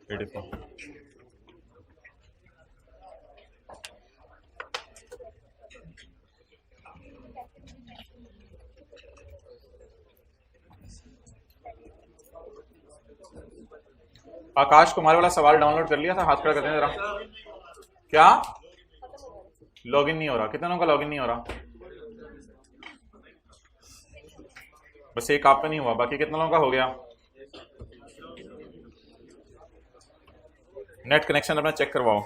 84। आकाश कुमार वाला सवाल डाउनलोड कर लिया था? हाथ खड़ा करते हैं जरा। क्या लॉगिन नहीं हो रहा? कितनों का लॉगिन नहीं हो रहा? बस एक आप पे नहीं हुआ, बाकी कितने लोगों का हो गया? नेट कनेक्शन अपना चेक करवाओ।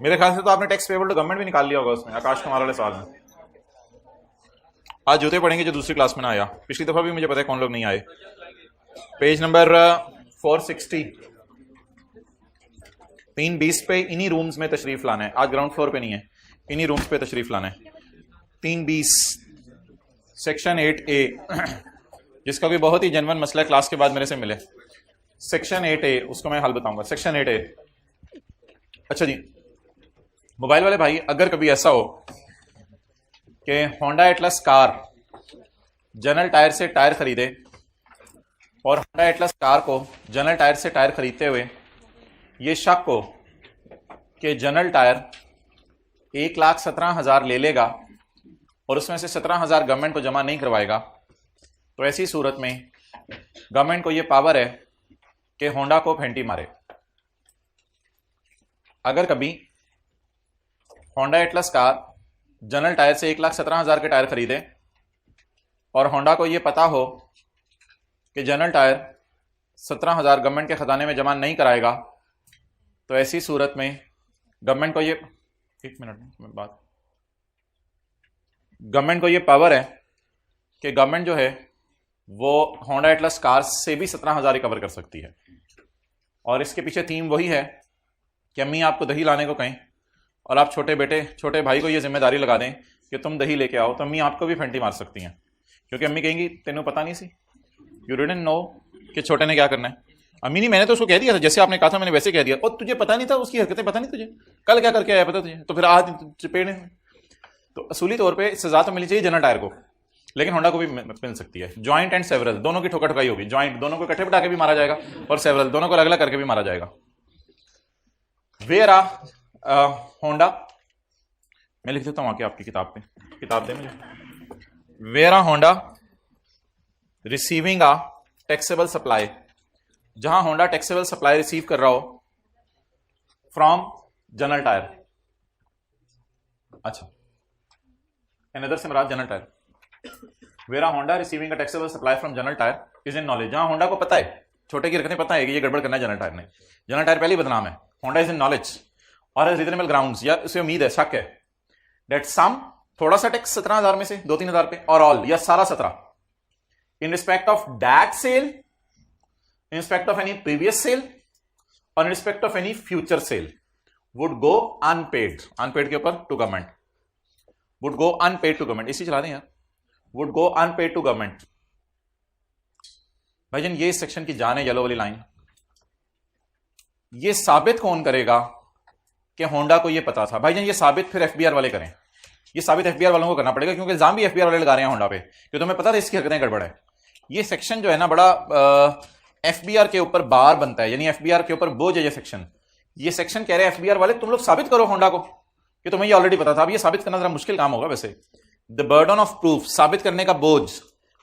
मेरे ख्याल से तो आपने टैक्स पेबल टू गवर्नमेंट भी निकाल लिया होगा उसमें, आकाश कुमार वाले सवाल में। आज जूते पढ़ेंगे जो दूसरी क्लास में ना आया। पिछली दफा भी मुझे पता है कौन लोग नहीं आए। पेज नंबर 460, 320 पे इन्हीं रूम्स में तशरीफ लाना है। आज ग्राउंड फ्लोर पे नहीं है, इन्हीं रूम्स पे तशरीफ लाना है। 320 सेक्शन 8A, जिसका भी बहुत ही जेन्युइन मसला है, क्लास के बाद मेरे से मिले। सेक्शन 8A, उसको मैं हल बताऊंगा। Section 8A। अच्छा जी, मोबाइल वाले भाई, अगर कभी ऐसा हो कि Honda Atlas car general tyre से टायर खरीदे और होंडा एटलस कार को जनरल टायर से टायर खरीदते हुए ये शक हो कि जनरल टायर 1,17,000 ले लेगा और उसमें से 17,000 गवर्नमेंट को जमा नहीं करवाएगा, तो ऐसी सूरत में गवर्नमेंट को ये पावर है कि होंडा को फेंटी मारे। अगर कभी Honda Atlas car general tyre से 1,17,000 के टायर खरीदे और होंडा को यह पता हो कि जनरल टायर 17,000 गवर्नमेंट के खजाने में जमा नहीं कराएगा, तो ऐसी सूरत में गवर्नमेंट को ये गवर्नमेंट को ये पावर है कि गवर्नमेंट जो है वो होंडा एटलस कार से भी 17,000 कवर कर सकती है। और इसके पीछे थीम वही है कि अम्मी आपको दही लाने को कहें और आप छोटे भाई को ये जिम्मेदारी लगा दें कि तुम दही लेके आओ, तो अम्मी आपको भी फेंटी मार सकती हैं, क्योंकि अम्मी कहेंगी तेनू पता नहीं सी, यू डिडंट नो कि छोटे ने क्या करना है। अम्मी नहीं, मैंने तो उसको कह दिया था, जैसे आपने कहा था मैंने वैसे कह दिया, और तुझे पता नहीं था, उसकी हरकतें पता नहीं तुझे, कल क्या करके आया पता तुझे, तो फिर आज चपेड़े। तो असूली तौर पर सजा तो मिलनी चाहिए जनरल टायर को, लेकिन होंडा को भी मिल सकती है। जॉइंट एंड सेवरल दोनों की ठोका ठुकाई होगी। जॉइंट दोनों को इकट्ठे बिठा के भी मारा जाएगा और सेवरल दोनों को अलग अलग करके भी मारा जाएगा। वेयर आ होंडा, मैं लिख देता हूं आके आपकी किताब पे, किताब दे मुझे। Where a Honda receiving a taxable supply, जहां होंडा टैक्सेबल सप्लाई रिसीव कर रहा हो फ्रॉम जनरल टायर। अच्छा, अनदर से मुराद general tyre. Where a Honda receiving a taxable supply from general tyre is in knowledge, जहां होंडा को पता है, छोटे की हरकतें पता है कि ये गड़बड़ करना है जनरल टायर ने। जनरल टायर पहले ही बदनाम है। होंडा इज इन नॉलेज और एज रीजनेबल ग्राउंड्स, या उसे उम्मीद है, शक है, डेट सम थोड़ा सा टैक्स 17,000 में से 2-3,000 पे, और ऑल या सारा 17 in respect of that sale, in respect of any previous sale और in respect of any future sale would go unpaid. Unpaid के ऊपर to government, would go unpaid to government. इसी चला दें यार, would go unpaid to government. भाईजान ये इस सेक्शन की जान है, येलो वाली लाइन। ये साबित कौन करेगा कि होंडा को ये पता था? भाईजान ये साबित फिर एफबीआर वाले करें, ये साबित एफबीआर वालों को करना पड़ेगा, क्योंकि इल्जाम भी एफबीआर वाले लगा रहे हैं होंडा पे कि तुम्हें पता था इसकी हरकतें गड़बड़ है। ये सेक्शन जो है ना बड़ा एफबीआर के ऊपर बार बनता है, यानी एफबीआर के ऊपर बोझ है ये सेक्शन। ये सेक्शन कह रहे हैं एफबीआर वाले तुम लोग साबित करो होंडा को कि तुम्हें ये ऑलरेडी पता था। अब ये साबित करना जरा मुश्किल काम होगा वैसे। द बर्डन ऑफ प्रूफ, साबित करने का बोझ,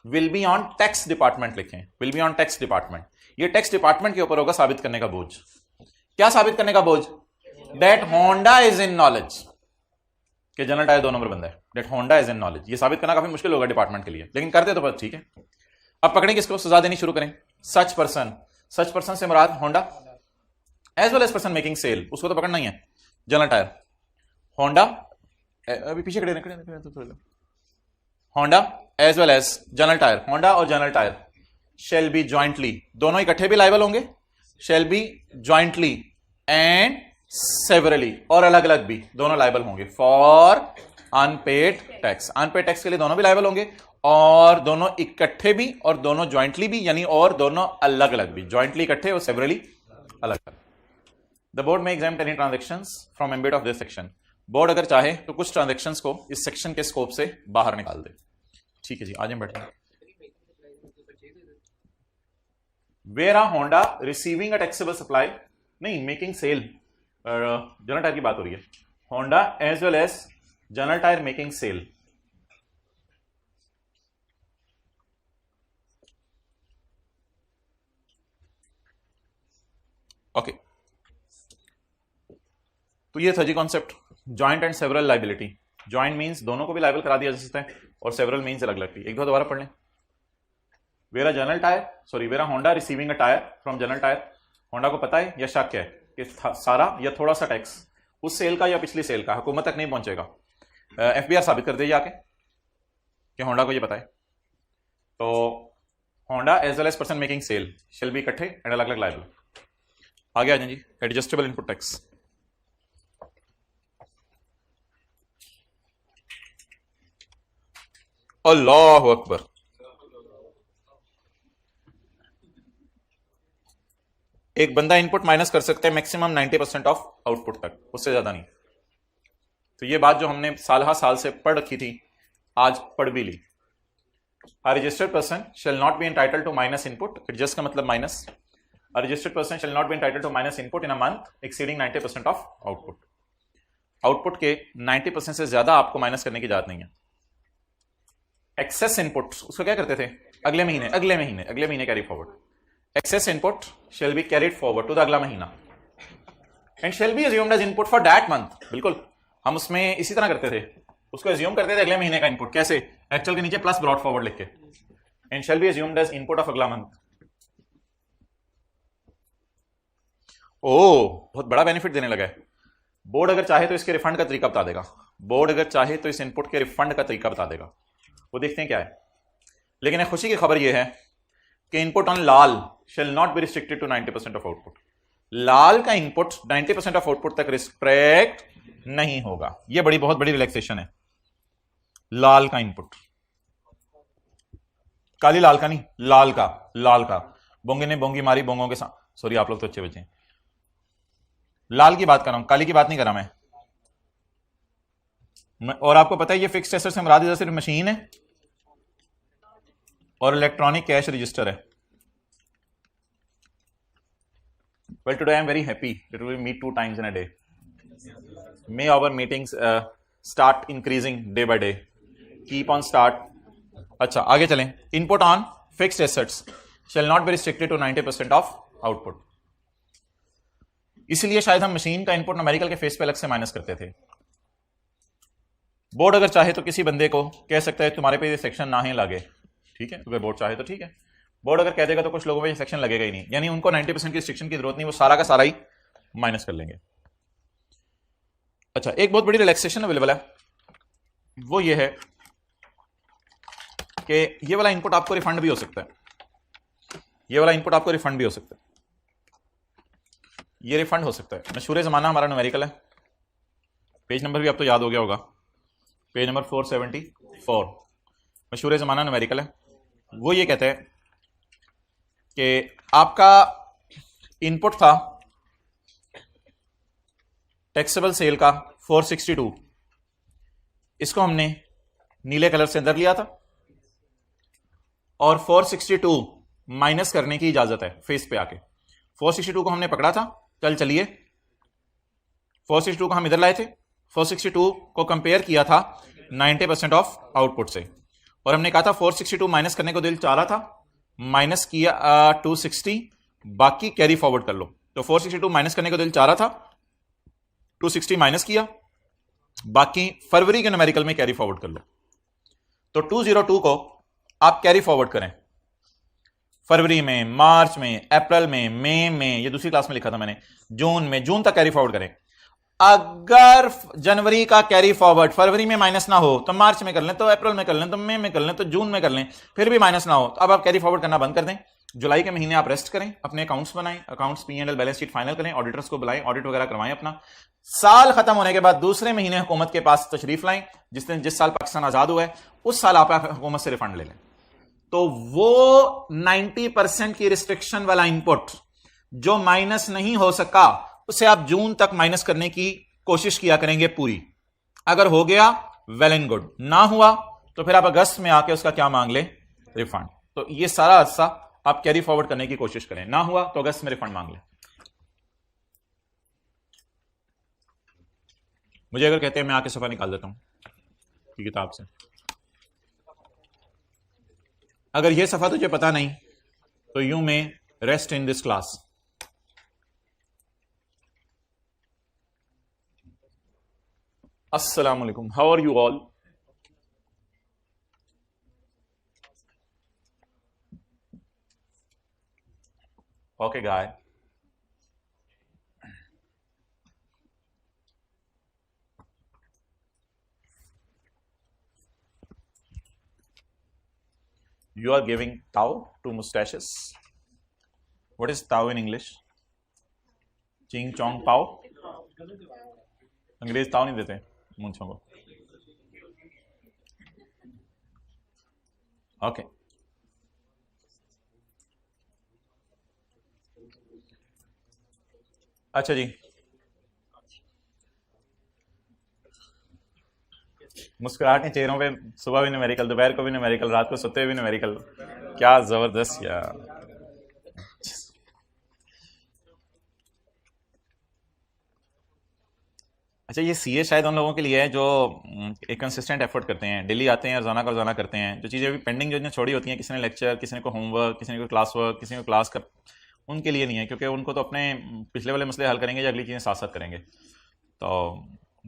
will be on tax department लिखें, will be on tax department. ये टैक्स डिपार्टमेंट के ऊपर होगा साबित करने का बोझ। क्या साबित करने का बोझ? That Honda is in knowledge कि जनरल टायर 2 नंबर बंदा है। That Honda is in knowledge, ये साबित करना काफी मुश्किल होगा डिपार्टमेंट के लिए, लेकिन करते तो बस ठीक है। अब पकड़ें किसको, सजा देनी शुरू करें। सच पर्सन, सच पर्सन से मुराद Honda as well as person making sale, उसको तो पकड़ना ही है। जनरल टायर, होंडा, अभी पीछे खड़े, Honda as well as general tyre, Honda और general tyre shall be jointly, दोनों इकट्ठे भी लायबल होंगे, shall be jointly and severally, और अलग अलग भी दोनों लायबल होंगे for unpaid tax. Unpaid tax के लिए दोनों भी लायबल होंगे, और दोनों इकट्ठे भी और दोनों ज्वाइंटली भी, यानी और दोनों अलग अलग भी, ज्वाइंटली इकट्ठे और सेवरली अलग अलग। द बोर्ड में exam any transactions from ambit of this section. Board अगर चाहे तो कुछ ट्रांजेक्शंस को इस सेक्शन के स्कोप से बाहर निकाल दे। ठीक है जी, आज हम बैठे। Where are Honda receiving a taxable supply, नहीं मेकिंग सेल, जनरल टायर की बात हो रही है। Honda as well as general Tyre making sale. Okay, तो ये था जी concept joint and several liability. Joint means दोनों को भी लाइबल करा दिया जा सकता है, और सेवरल मींस अलग अलग थी। एक दो दोबारा पढ़ लें। Vera general tyre, sorry vera Honda receiving a tyre from general tyre. Honda को पता है या शक है कि सारा या थोड़ा सा टैक्स उस सेल का या पिछली सेल का हुकूमत तक नहीं पहुंचेगा। एफबीआर साबित कर दे जाके कि होंडा को ये पता है। तो होंडा as well as person making sale shall be इकट्ठे एंड अलग अलग लाइबल। आगे आ जाए जी, एडजस्टेबल इनपुट टैक्स। अल्लाह अकबर, एक बंदा इनपुट माइनस कर सकता है मैक्सिमम 90% ऑफ आउटपुट तक, उससे ज्यादा नहीं। तो ये बात जो हमने साल से पढ़ रखी थी आज पढ़ भी ली। A registered person shall not be entitled to minus input, adjust का मतलब minus. A registered person shall not be entitled to minus input in a month exceeding 90% of output. Output के 90% से ज्यादा आपको माइनस करने की इजाजत नहीं है। एक्सेस इनपुट उसको क्या करते थे, अगले महीने carry forward. Excess input shall be carried forward to the अगला महीना and shall be assumed as input for that month. बिल्कुल हम उसमें इसी तरह करते थे, उसको अज्यूम करते थे अगले महीने का इनपुट। कैसे, एक्चुअल के नीचे प्लस ब्रॉट फॉरवर्ड लिख के, and shall be assumed as input of अगला मंथ। ओ बहुत बड़ा बेनिफिट देने लगा है। बोर्ड अगर चाहे तो इसके रिफंड का तरीका बता देगा। बोर्ड अगर चाहे तो इस इनपुट के रिफंड का तरीका बता देगा, वो देखते हैं क्या है। लेकिन एक खुशी की खबर यह है कि इनपुट ऑन लाल shall not be restricted to 90% of output. लाल का इनपुट 90% ऑफ आउटपुट तक रिस्ट्रिक्ट नहीं होगा। यह बहुत बड़ी रिलैक्सेशन है। लाल का इनपुट, काली लाल का नहीं, लाल का। बोंगे ने बोंगी मारी बोंगों के साथ, सॉरी आप लोग तो अच्छे बच्चे हैं। लाल की बात कर रहा हूं, काली की बात नहीं कर रहा मैं। और आपको पता है ये फिक्स्ड एसेट से मुराद सिर्फ मशीन है और इलेक्ट्रॉनिक कैश रजिस्टर है। Well, today I am very happy that we will meet 2 times in a day. May our meetings start increasing day by day. Keep on start. अच्छा आगे चलें। Input on fixed assets shall not be restricted to 90% of output. इसलिए शायद हम machine का input numerical के face पे अलग से माइनस करते थे। बोर्ड अगर चाहे तो किसी बंदे को कह सकता है तुम्हारे पे ये सेक्शन ना ही लगे, ठीक है। तो बोर्ड चाहे तो ठीक है। बोर्ड अगर कह देगा तो कुछ लोगों पे ये सेक्शन लगेगा ही नहीं, यानी उनको 90% की रिस्ट्रिक्शन की जरूरत नहीं, वो सारा का सारा ही माइनस कर लेंगे। अच्छा, एक बहुत बड़ी रिलैक्सेशन अवेलेबल है, वो ये है कि ये वाला इनपुट आपको रिफंड भी हो सकता है। ये वाला इनपुट आपको रिफंड भी हो सकता है, ये रिफंड हो सकता है। मशहूर ज़माना हमारा न्यूमेरिकल है, पेज नंबर भी आप तो याद हो गया होगा, पेज नंबर 474। मशहूर ज़माना न्यूमेरिकल है। वो ये कहते हैं कि आपका इनपुट था टैक्सेबल सेल का 462, इसको हमने नीले कलर से अंदर लिया था और 462 माइनस करने की इजाजत है फेस पे आके। 462 को हमने पकड़ा था, चलिए 462 को हम इधर लाए थे, 462 को कंपेयर किया था 90% ऑफ आउटपुट से, और हमने कहा था 462 माइनस करने को दिल चाह रहा था, माइनस किया 260, बाकी कैरी फॉरवर्ड कर लो। तो 462 माइनस करने को दिल चाह रहा था, 260 माइनस किया, बाकी फरवरी के न्यूमेरिकल में कैरी फॉरवर्ड कर लो। तो 202 को आप कैरी फॉरवर्ड करें फरवरी में, मार्च में, अप्रैल में, मई में, ये दूसरी क्लास में लिखा था मैंने, जून में, जून तक कैरी फॉरवर्ड करें। अगर जनवरी का कैरी फॉरवर्ड फरवरी में माइनस ना हो तो मार्च में कर लें, तो अप्रैल में कर लें, तो मई में कर लें, तो जून में कर लें, फिर भी माइनस ना हो तो अब आप कैरी फॉरवर्ड करना बंद कर दें। जुलाई के महीने आप रेस्ट करें, अपने अकाउंट्स बनाएं, accounts P&L balance sheet final करें, ऑडिटर्स को बुलाएं, ऑडिट वगैरह करवाएं अपना। साल खत्म होने के बाद दूसरे महीने हुकूमत के पास तशरीफ लाएं, जिस साल पाकिस्तान आजाद हुआ है उस साल आप हुकूमत से रिफंड ले लें। तो वो 90% की रिस्ट्रिक्शन वाला इनपुट जो माइनस नहीं हो सका, उसे आप जून तक माइनस करने की कोशिश किया करेंगे पूरी, अगर हो गया वेल एंड गुड, ना हुआ तो फिर आप अगस्त में आके उसका क्या मांग ले, रिफंड। तो ये सारा अरसा आप कैरी फॉरवर्ड करने की कोशिश करें, ना हुआ तो अगस्त में रिफंड मांग ले। मुझे अगर कहते हैं मैं आके सफा निकाल देता हूं किताब से, अगर ये सफा तुझे पता नहीं तो यू में रेस्ट इन दिस क्लास। अस्सलाम वालेकुम, how are you all? Okay guy, you are giving tau to mustaches. What is tau in English? चिंग चोंग पाओ। अंग्रेज ताव नहीं देते मूंछों को। ओके, अच्छा जी, मुस्कुराहट के चेहरों पे सुबह भी न्यूमेरिकल, दोपहर को भी न्यूमेरिकल, रात को सोते भी न्यूमेरिकल, क्या जबरदस्त यार। अच्छा, ये सीए शायद उन लोगों के लिए है जो एक कंसिस्टेंट एफर्ट करते हैं, डेली आते हैं, रोजाना का रोजाना करते हैं, जो चीज़ें अभी पेंडिंग जो छोड़ी होती हैं, किसी ने लेक्चर, किसी ने को होमवर्क, किसी ने को क्लास वर्क, किसी ने को क्लास का, उनके लिए नहीं है, क्योंकि उनको तो अपने पिछले वाले मसले हल करेंगे या अगली चीज़ें साथ साथ करेंगे। तो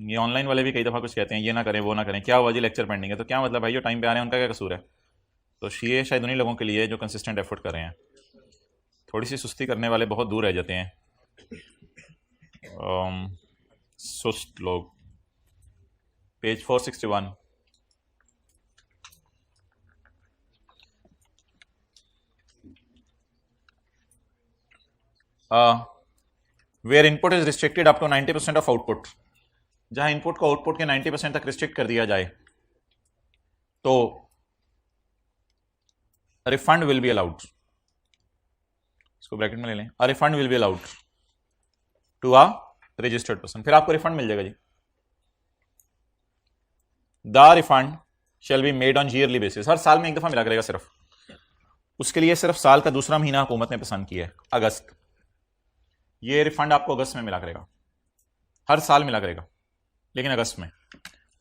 ये ऑनलाइन वाले भी कई दफ़ा कुछ कहते हैं, ये ना करें वो ना करें, क्या हुआ जी लेक्चर पेंडिंग है, तो क्या मतलब भाई जो टाइम पे आ रहे हैं उनका क्या कसूर है। तो ये शायद उन्हीं लोगों के लिए जो कंसिस्टेंट एफर्ट कर रहे हैं, थोड़ी सी सुस्ती करने वाले बहुत दूर रह जाते हैं। सुस्त लोग, page 461, where input is restricted up to 90% of output, जहां इनपुट को आउटपुट के 90% तक रिस्ट्रिक्ट कर दिया जाए तो रिफंड विल बी अलाउड, इसको ब्रैकेट में ले लें, a refund will be allowed to a registered person, फिर आपको रिफंड मिल जाएगा जी। The refund shall be made on yearly basis, हर साल में एक दफा मिला करेगा सिर्फ, उसके लिए सिर्फ साल का दूसरा महीना हुकूमत ने पसंद किया है, अगस्त। ये रिफंड आपको अगस्त में मिला करेगा, हर साल मिला करेगा, लेकिन अगस्त में,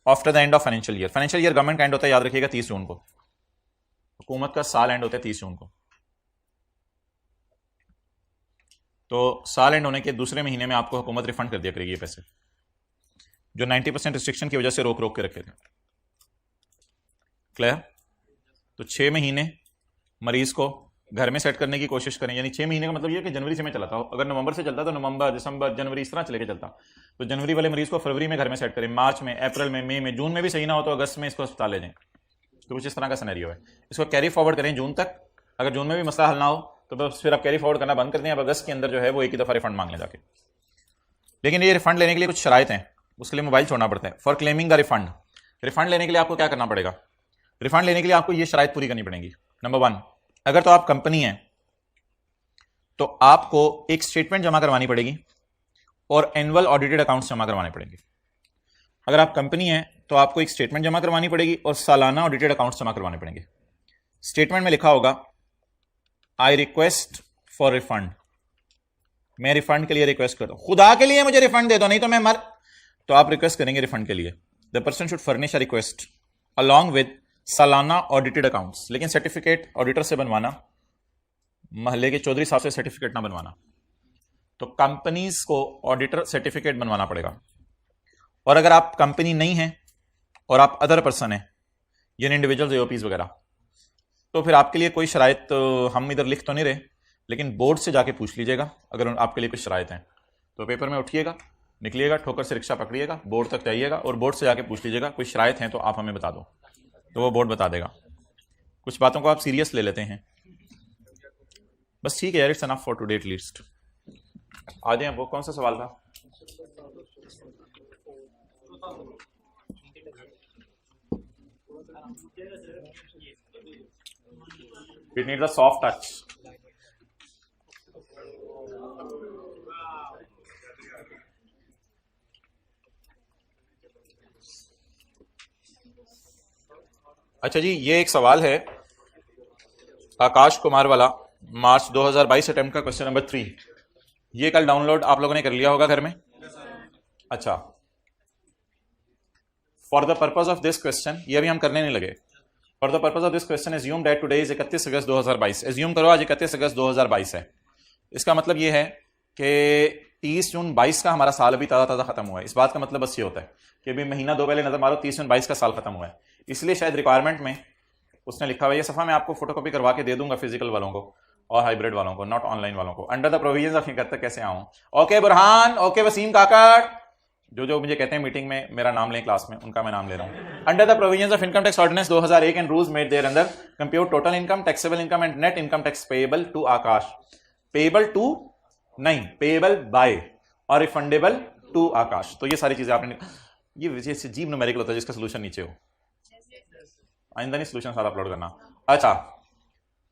after the end of financial year. Financial year government का एंड होता है, याद रखिएगा 30 जून को, हुकूमत का साल एंड होता है 30 जून को। तो साल एंड होने के दूसरे महीने में आपको हुकूमत रिफंड कर दिया करेगी ये पैसे, जो 90% रिस्ट्रिक्शन की वजह से रोक रोक के रखे थे। क्लियर? तो 6 महीने मरीज को घर में सेट करने की कोशिश करें, यानी 6 महीने का मतलब ये कि जनवरी से मैं चलाता हूं, अगर नवंबर से चलता तो नवंबर, दिसंबर, जनवरी, इस तरह चले के चलता, तो जनवरी वाले मरीज को फरवरी में घर में सेट करें, मार्च में, अप्रैल में, मई में, जून में भी सही ना हो तो अगस्त में इसको अस्पताल ले जाएं। तो कुछ इस तरह का सिनेरियो है, इसको कैरी फॉरवर्ड करें जून तक। अगर जून में भी मसला हल ना हो तो बस फिर आप कैरी फॉरवर्ड करना बंद कर दें, अब अगस्त के अंदर जो है वो एक ही दफा रिफंड मांग लें जाके। लेकिन ये रिफंड लेने के लिए कुछ शराइत हैं, उसके लिए मोबाइल छोड़ना पड़ता है। For claiming the refund, refund लेने के लिए आपको क्या करना पड़ेगा? रिफंड लेने के लिए आपको ये शराइत पूरी करनी पड़ेगी। नंबर 1, अगर तो आप कंपनी है तो आपको एक स्टेटमेंट जमा करवानी पड़ेगी और एनुअल ऑडिटेड अकाउंट्स जमा करवाने पड़ेंगे। अगर आप कंपनी है तो आपको एक स्टेटमेंट जमा करवानी पड़ेगी और सालाना ऑडिटेड अकाउंट्स जमा करवाने पड़ेंगे। स्टेटमेंट में लिखा होगा आई रिक्वेस्ट फॉर रिफंड, मैं रिफंड के लिए रिक्वेस्ट करता हूं, खुदा के लिए मुझे रिफंड दे दो नहीं तो मैं मर, तो आप रिक्वेस्ट करेंगे रिफंड के लिए। The person should furnish a request along with सालाना ऑडिटेड अकाउंट्स, लेकिन सर्टिफिकेट ऑडिटर से बनवाना, महल्ले के चौधरी साहब से सर्टिफिकेट ना बनवाना। तो कंपनीज को ऑडिटर सर्टिफिकेट बनवाना पड़ेगा। और अगर आप कंपनी नहीं है और आप अदर पर्सन है, यानी इंडिविजुअल्स, एओपीज वगैरह, तो फिर आपके लिए कोई शराइत हम इधर लिख तो नहीं रहे, लेकिन बोर्ड से जाके पूछ लीजिएगा अगर आपके लिए कुछ शराइत हैं। तो पेपर में उठिएगा, निकलिएगा, ठोकर से रिक्शा पकड़िएगा, बोर्ड तक जाइएगा और बोर्ड से जाके पूछ लीजिएगा कोई शराइत हैं तो आप हमें बता दो, तो वो बोर्ड बता देगा। कुछ बातों को आप सीरियस ले लेते हैं, बस ठीक है यार, it's enough for today at least. आ जाए, वो कौन सा सवाल था? It needs a soft touch. अच्छा जी, ये एक सवाल है आकाश कुमार वाला, मार्च 2022 अटेम्प्ट का, क्वेश्चन नंबर 3। ये कल डाउनलोड आप लोगों ने कर लिया होगा घर में। अच्छा, for the purpose of this question, ये अभी हम करने नहीं लगे। For the purpose of this question assume that today is 31 August 2022। Assume करो आज 31 अगस्त 2022 है। इसका मतलब ये है कि 30 जून 22 का हमारा साल अभी ताज़ा ताज़ा खत्म हुआ है। इस बात का मतलब बस ये होता है कि अभी महीना दो पहले नजर मारो, 30 जून 22 का साल खत्म हुआ है। इसलिए शायद रिक्वायरमेंट में उसने लिखा हुआ है, ये सफा मैं आपको फोटोकॉपी करवा के दे दूंगा फिजिकल वालों को और हाइब्रिड वालों को, नॉट ऑनलाइन वालों को। Under the provisions of income तक कैसे आऊं? ओके बुरहान, ओके वसीम काकड़, जो जो मुझे कहते हैं मीटिंग में मेरा नाम लें क्लास में, उनका मैं नाम ले रहा हूं। Under the provisions of income tax ordinance 2001 and rules made there under compute total income, taxable income and net income tax payable to Akash. Payable to नहीं, पेएबल बाय और रिफंडेबल टू आकाश। तो ये सारी चीजें आपने, ये वजह से अजीब न्यूमेरिकल होता है जिसका सोल्यूशन नीचे हो। आइंदा नहीं सोल्यूशन सारा अपलोड करना। अच्छा,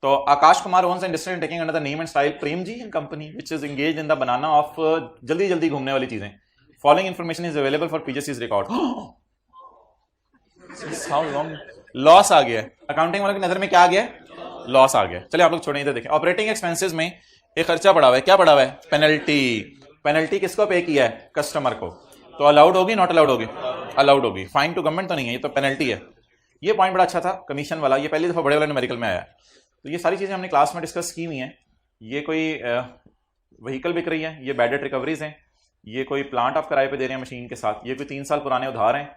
तो Akash Kumar owns and district taking under the name and style Prem ji and company which is engaged in the बनाना ऑफ जल्दी जल्दी घूमने वाली चीजें। Following information is available for पीजीसीज रिकॉर्ड। हाउ लॉन्ग लॉस आ गया। अकाउंटिंग वालों की नजर में क्या आ गया? लॉस आ गया। चलिए आप लोग छोड़िए, इधर देखें। ऑपरेटिंग एक्सपेंसेस में एक खर्चा पड़ा हुआ है। क्या पड़ा हुआ है? पेनल्टी। पेनल्टी किसको पे किया है? कस्टमर को। तो अलाउड होगी नॉट अलाउड होगी? अलाउड होगी। फाइन टू गवर्नमेंट तो नहीं है, ये तो पेनल्टी है। ये पॉइंट बड़ा अच्छा था, कमीशन वाला। ये पहली दफा बड़े वाले न्यूमेरिकल में आया। तो ये सारी चीजें हमने क्लास में डिस्कस की हुई हैं। ये कोई व्हीकल बिक रही है, ये बैड डेट रिकवरीज हैं, ये कोई प्लांट आप किराए पे दे रहे हैं मशीन के साथ, ये कोई 3 साल पुराने उधार हैं,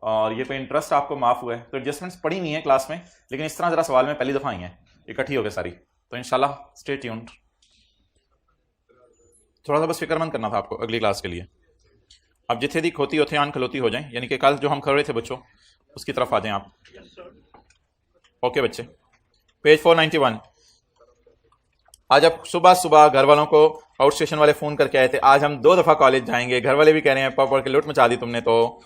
और ये कोई इंटरेस्ट आपको माफ हुआ है। तो एडजस्टमेंट्स पड़ी हुई हैं क्लास में, लेकिन इस तरह जरा सवाल में पहली दफा आई हैं इकट्ठी हो गए सारी। तो इंशाल्लाह स्टे ट्यून्ड। थोड़ा सा बस फिक्रमंद करना था आपको अगली क्लास के लिए। अब जिथे दी खोती होते आन खलोती हो जाएं, यानी कि कल जो हम कर रहे थे बच्चों उसकी तरफ आ जाएं आप। ओके बच्चे, पेज 491। आज अब सुबह सुबह घर वालों को आउट स्टेशन वाले फोन करके आए थे, आज हम 2 दफा कॉलेज जाएंगे। घर वाले भी कह रहे हैं पढ़ के लूट मचा दी तुमने, तो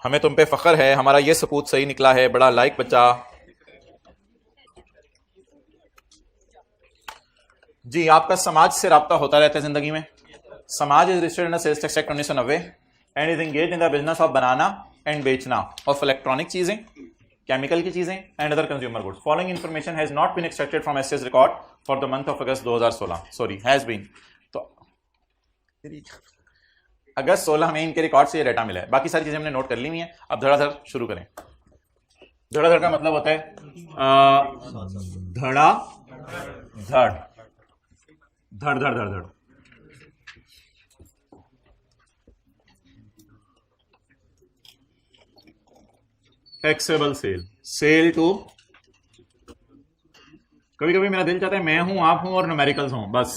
हमें तुम पे फख्र है, हमारा ये सपूत सही निकला है, बड़ा लाइक बच्चा। जी, आपका समाज से राब्ता होता रहता है जिंदगी में। Samaj is registered in sales tax act 1990 and is engaged in the business of बनाना एंड बेचना ऑफ इलेक्ट्रॉनिक चीजें, केमिकल की चीजें and other consumer goods. Following information has not been extracted from SS record for the month of August 2016। Sorry, has been. तो August 16 में इनके record से ये डाटा मिला है। बाकी सारी चीजें हमने नोट कर ली हुई हैं। अब धड़ाधड़ शुरू करें। धड़ाधड़ का मतलब होता है धड़ा धड़, धड़ धड़ धड़ धड़। टैक्सेबल सेल, सेल टू, कभी कभी मेरा दिल चाहता है मैं हूं आप हूं और न्यूमेरिकल्स हूं बस।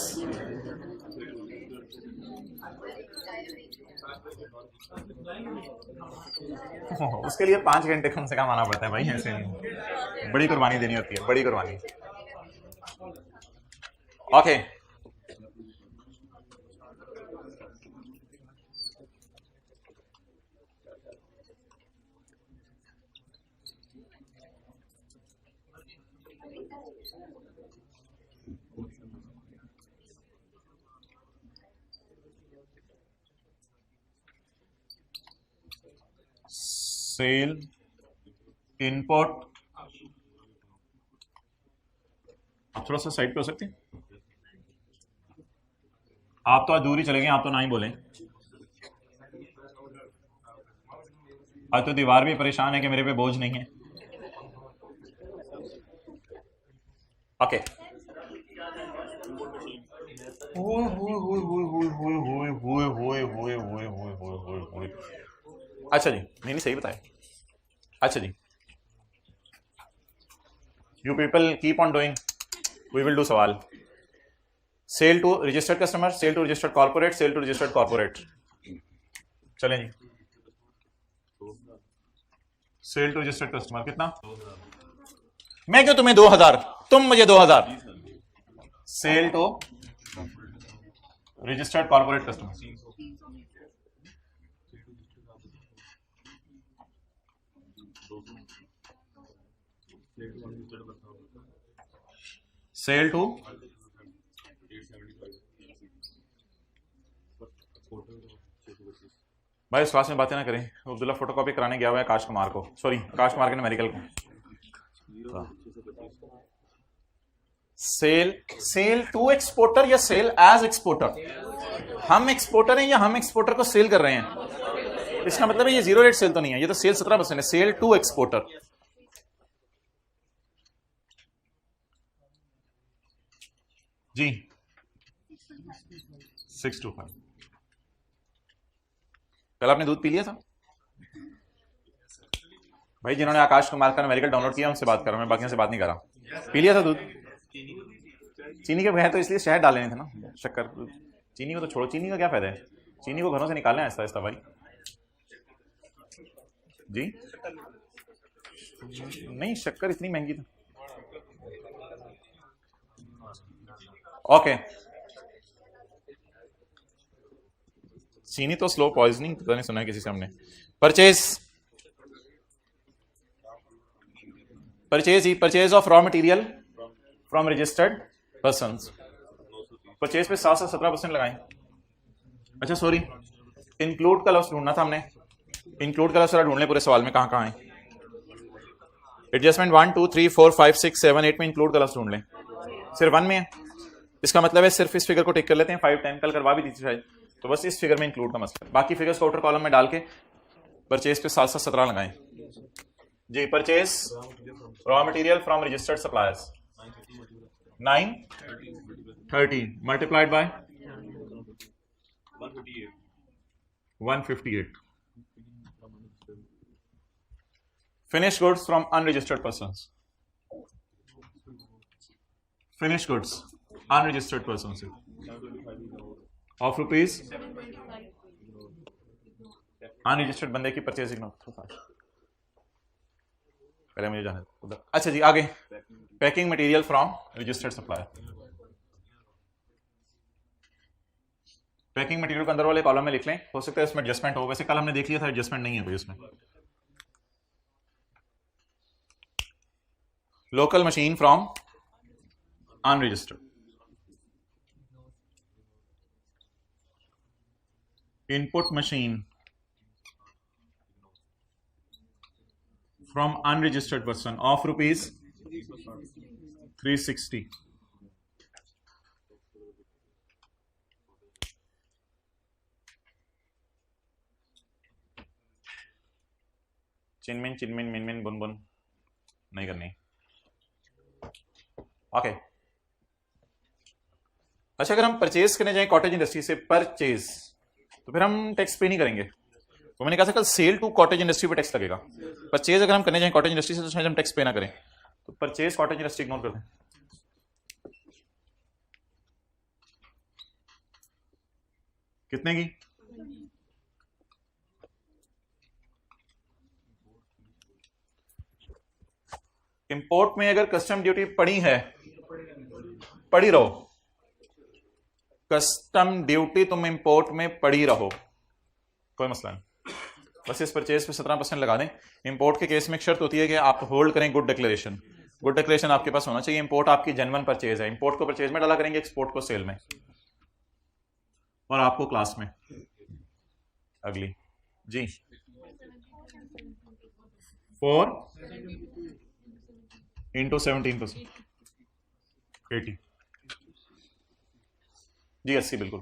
उसके लिए 5 घंटे कम से कम आना पड़ता है भाई, ऐसे नहीं, बड़ी कुर्बानी देनी होती है, बड़ी कुर्बानी। Okay, sale input. आप थोड़ा सा साइड पे हो सकते हैं? आप तो आज दूर ही चले गए, आप तो ना ही बोलें। आज तो दीवार भी परेशान है कि मेरे पे बोझ नहीं है। ओके, अच्छा जी, नहीं सही बताया। अच्छा जी, you people keep on doing, we will do सवाल। Sale to registered customer, sale to registered corporate, sale to registered corporate. चलें जी, सेल टू रजिस्टर्ड कस्टमर कितना? मैं क्यों तुम्हें 2000, तुम मुझे 2000। Sale to registered corporate customer, sale to भाई इस क्लास में बातें ना करें, अब्दुल्ला फोटोकॉपी कराने गया हुआ है आकाश कुमार को, सॉरी आकाश कुमार के न्यूमेरिकल को। सेल टू एक्सपोर्टर या सेल एज एक्सपोर्टर? हम एक्सपोर्टर हैं या हम एक्सपोर्टर को सेल कर रहे हैं? इसका मतलब है ये जीरो रेट सेल तो नहीं है, ये तो सेल 17% है। सेल टू एक्सपोर्टर, जी 625। कल आपने दूध पी लिया था भाई? जिन्होंने आकाश कुमार का न्यूमेरिकल डाउनलोड किया उनसे बात कर रहा हूं मैं, बाकियों से बात नहीं कर रहा। पी लिया था दूध? चीनी के बगैर तो इसलिए शहद डाल लेने थे ना, शक्कर। चीनी को तो छोड़ो, चीनी का क्या फायदा है? चीनी को घरों से निकालना है आहिस्ता आहिस्ता भाई। जी नहीं, शक्कर इतनी महंगी थी। ओके, चीनी तो स्लो पॉइजनिंग, पता नहीं सुना है किसी से हमने। Purchase of raw material from registered persons. Purchase पे 7 से 17% लगाएं। अच्छा सॉरी, इंक्लूड का लफ्ज ढूंढना था हमने। इंक्लूड का लफ्ज ढूंढ लें पूरे सवाल में, कहां कहां है। एडजस्टमेंट 1 2 3 4 5 6 7 8 में इंक्लूड का लफ्ज ढूंढ लें। सिर्फ 1 में है, इसका मतलब है सिर्फ इस फिगर को टिक कर लेते हैं। 5 10 कल करवा भी दी थी शायद, तो बस इस फिगर में इंक्लूड का मसला। बाकी फिगर्स को आउटर कॉलम में डाल के परचेज पे 7 से 17 लगाएं। जी, purchase raw material from registered suppliers 930 multiplied by 158। Finish goods from unregistered persons, finish goods unregistered person of rupees, unregistered बंदे की परचेजिंग पहले मुझे जाना उधर। अच्छा जी आगे, packing material from registered supplier. Packing material को अंदर वाले कॉलम में लिख लें, हो सकता है इसमें एडजस्टमेंट हो। वैसे कल हमने देख लिया था एडजस्टमेंट नहीं है कोई इसमें। Local machine from unregistered, input machine from unregistered person of rupees 360। चिनमिन चिनमिन Minmin बुन बुन नहीं करनी। ओके अच्छा, अगर हम परचेज करने जाएं कॉटेज इंडस्ट्री से परचेज, तो फिर हम टैक्स पे नहीं करेंगे। तो मैंने कहा था कल सेल टू कॉटेज इंडस्ट्री पे टैक्स लगेगा। परचेज अगर हम करने जाएं कॉटेज इंडस्ट्री से तो शायद हम टैक्स पे ना करें, तो परचेज कॉटेज इंडस्ट्री इग्नोर कर दें। कितने की? इंपोर्ट में अगर कस्टम ड्यूटी पड़ी है, पड़ी रहो। कस्टम ड्यूटी तुम इंपोर्ट में पड़ी रहो, कोई मसला नहीं। बस इस परचेज पे 17% लगा दें। इंपोर्ट के केस में एक शर्त होती है कि आप होल्ड करें गुड डिक्लेरेशन। गुड डिक्लेरेशन आपके पास होना चाहिए। इंपोर्ट आपकी जेन्युइन परचेज है। इंपोर्ट को परचेज में डाला करेंगे, एक्सपोर्ट को सेल में। और आपको क्लास में अगली जी 4 इंटू 17% 80 जी 80 बिल्कुल।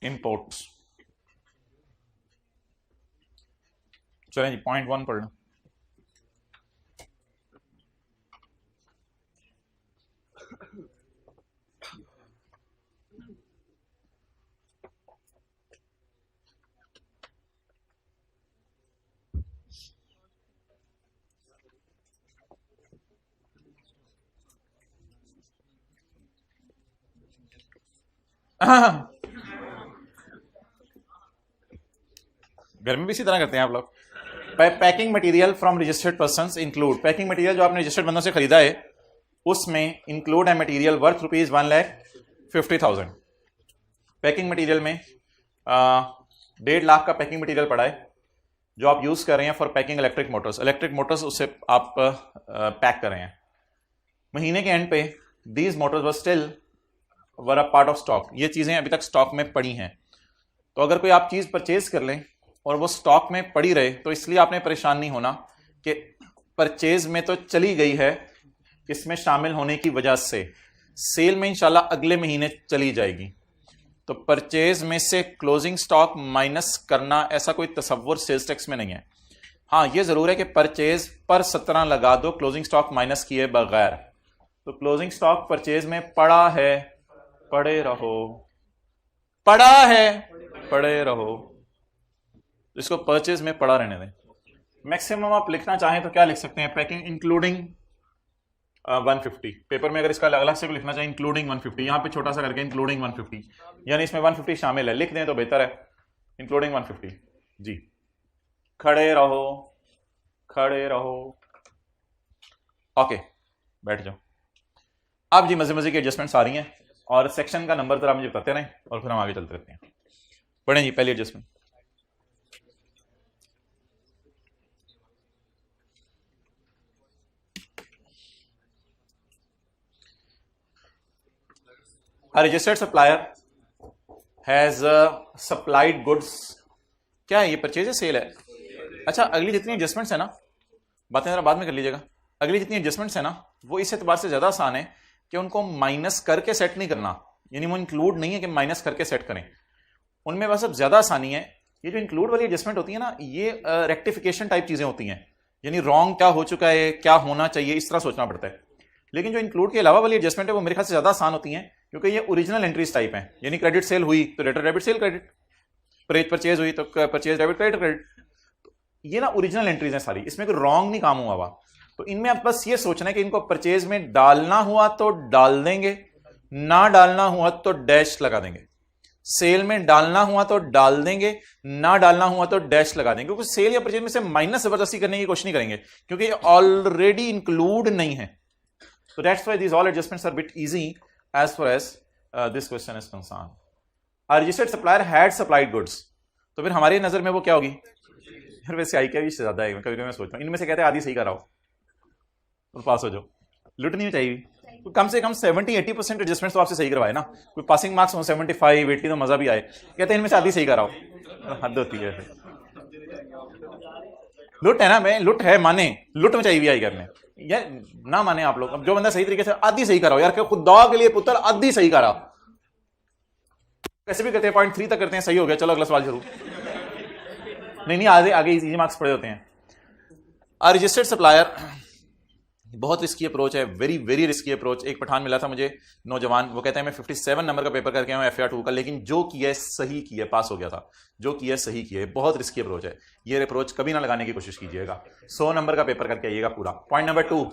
इंपोर्ट्स चलें जी, पॉइंट 1 पढ़ लो। घर में भी इसी तरह करते हैं आप लोग। Packing material from registered persons include, packing material जो आपने रजिस्टर्ड बंदों से खरीदा है उसमें इंक्लूड है material worth rupees 1,50,000। Packing material में 1.5 लाख का पैकिंग मटेरियल पड़ा है जो आप यूज कर रहे हैं for packing electric Motors. Electric Motors उससे आप पैक कर रहे हैं। महीने के एंड पे these Motors were still were a part of stock, ये चीजें अभी तक स्टॉक में पड़ी हैं। तो अगर कोई आप चीज परचेज कर लें और वो स्टॉक में पड़ी रहे तो इसलिए आपने परेशान नहीं होना कि परचेज में तो चली गई है, इसमें शामिल होने की वजह से सेल में इंशाल्लाह अगले महीने चली जाएगी। तो परचेज में से क्लोजिंग स्टॉक माइनस करना ऐसा कोई तसव्वुर सेल्स टैक्स में नहीं है। हाँ, ये जरूर है कि परचेज पर 17 लगा दो क्लोजिंग स्टॉक माइनस किए बगैर। तो क्लोजिंग स्टॉक परचेज में पड़ा है, पड़े रहो, पड़ा है, पड़े रहो, इसको परचेज में पड़ा रहने दें। मैक्सिमम आप लिखना चाहें तो क्या लिख सकते हैं, पैकिंग इंक्लूडिंग 150। पेपर में अगर इसका अलग से लिखना चाहें इंक्लूडिंग 150, यहां पे छोटा सा करके इंक्लूडिंग 150, यानी इसमें 150 शामिल है, लिख दें तो बेहतर है, इंक्लूडिंग 150 जी। खड़े रहो, खड़े रहो, ओके, बैठ जाओ। अब जी मजे मजे की एडजस्टमेंट्स आ रही हैं और सेक्शन का नंबर जरा मुझे बताते रहें और फिर हम आगे चलते रहते हैं। पढ़ें जी पहली adjustment. A registered supplier has supplied goods, क्या है ये, परचेज है, सेल है? अच्छा, अगली जितनी एडजस्टमेंट्स है ना, बातें जरा बाद में कर लीजिएगा, अगली जितनी एडजस्टमेंट्स है ना वो इस एतबार से ज्यादा आसान है कि उनको माइनस करके सेट नहीं करना, यानी वो इंक्लूड नहीं है कि माइनस करके सेट करें, उनमें बस अब ज्यादा आसानी है। ये जो इंक्लूड वाली एडजस्टमेंट होती है ना, ये रेक्टिफिकेशन टाइप चीजें होती हैं, यानी रॉन्ग क्या हो चुका है, क्या होना चाहिए, इस तरह सोचना पड़ता है। लेकिन जो इंक्लूड के अलावा वाली एडजस्टमेंट है वो मेरे ख्याल से ज्यादा आसान होती हैं, क्योंकि ये ओरिजिनल एंट्रीज टाइप हैं, यानी क्रेडिट सेल हुई तो debtor debit cell credit, purchase हुई तो परचेज डेबिट क्रेडिट क्रेडिट, ये ना ओरिजिनल एंट्रीज हैं सारी, इसमें कोई रॉन्ग नहीं काम हुआ हुआ। तो इनमें आप बस ये सोचना है कि इनको परचेज में डालना हुआ तो डाल देंगे, ना डालना हुआ तो डैश लगा देंगे, सेल में डालना हुआ तो डाल देंगे, ना डालना हुआ तो डैश लगा देंगे, क्योंकि सेल या परचेज में से माइनस जबरदस्ती करने की कोशिश नहीं करेंगे, क्योंकि ये ऑलरेडी इंक्लूड नहीं है। So that's why these all adjustments are a bit easy as far as this question is concerned. A registered supplier had supplied goods. तो फिर हमारी नजर में वो क्या होगी, फिर वैसे आई क्या भी ज्यादा है, कभी कभी मैं सोचता हूँ इनमें से कहते हैं आधी सही कराओ और पास हो जाओ, लुट नहीं चाहिए, तो कम से कम 70-80% एडजस्टमेंट तो आपसे सही करवाए ना, कोई पासिंग मार्क्स हो 75-80 तो मजा भी आए, कहते हैं इनमें से आधी सही कराओ, हद होती है। लुट है ना, मैं लुट है माने, लुट में चाहिए भी आई करने या ना माने आप लोग, अब जो बंदा सही तरीके से आधी सही कराओ यार, खुदा के लिए पुत्र आधी सही करा, कैसे भी करते हैं 0.3 तक करते हैं, सही हो गया, चलो अगला सवाल शुरू। नहीं आगे आगे इजी मार्क्स पड़े होते हैं। आ रजिस्टर्ड सप्लायर बहुत रिस्की अप्रोच है, वेरी वेरी रिस्की अप्रोच। एक पठान मिला था मुझे नौजवान, वो कहता है मैं 57 नंबर का पेपर करके आया हूं FAR 2 का, लेकिन जो किया है सही किया, पास हो गया था, जो किया है सही किया है। बहुत रिस्की अप्रोच है, ये अप्रोच कभी ना लगाने की कोशिश कीजिएगा। 100 नंबर का पेपर करके आइएगा पूरा। पॉइंट नंबर 2,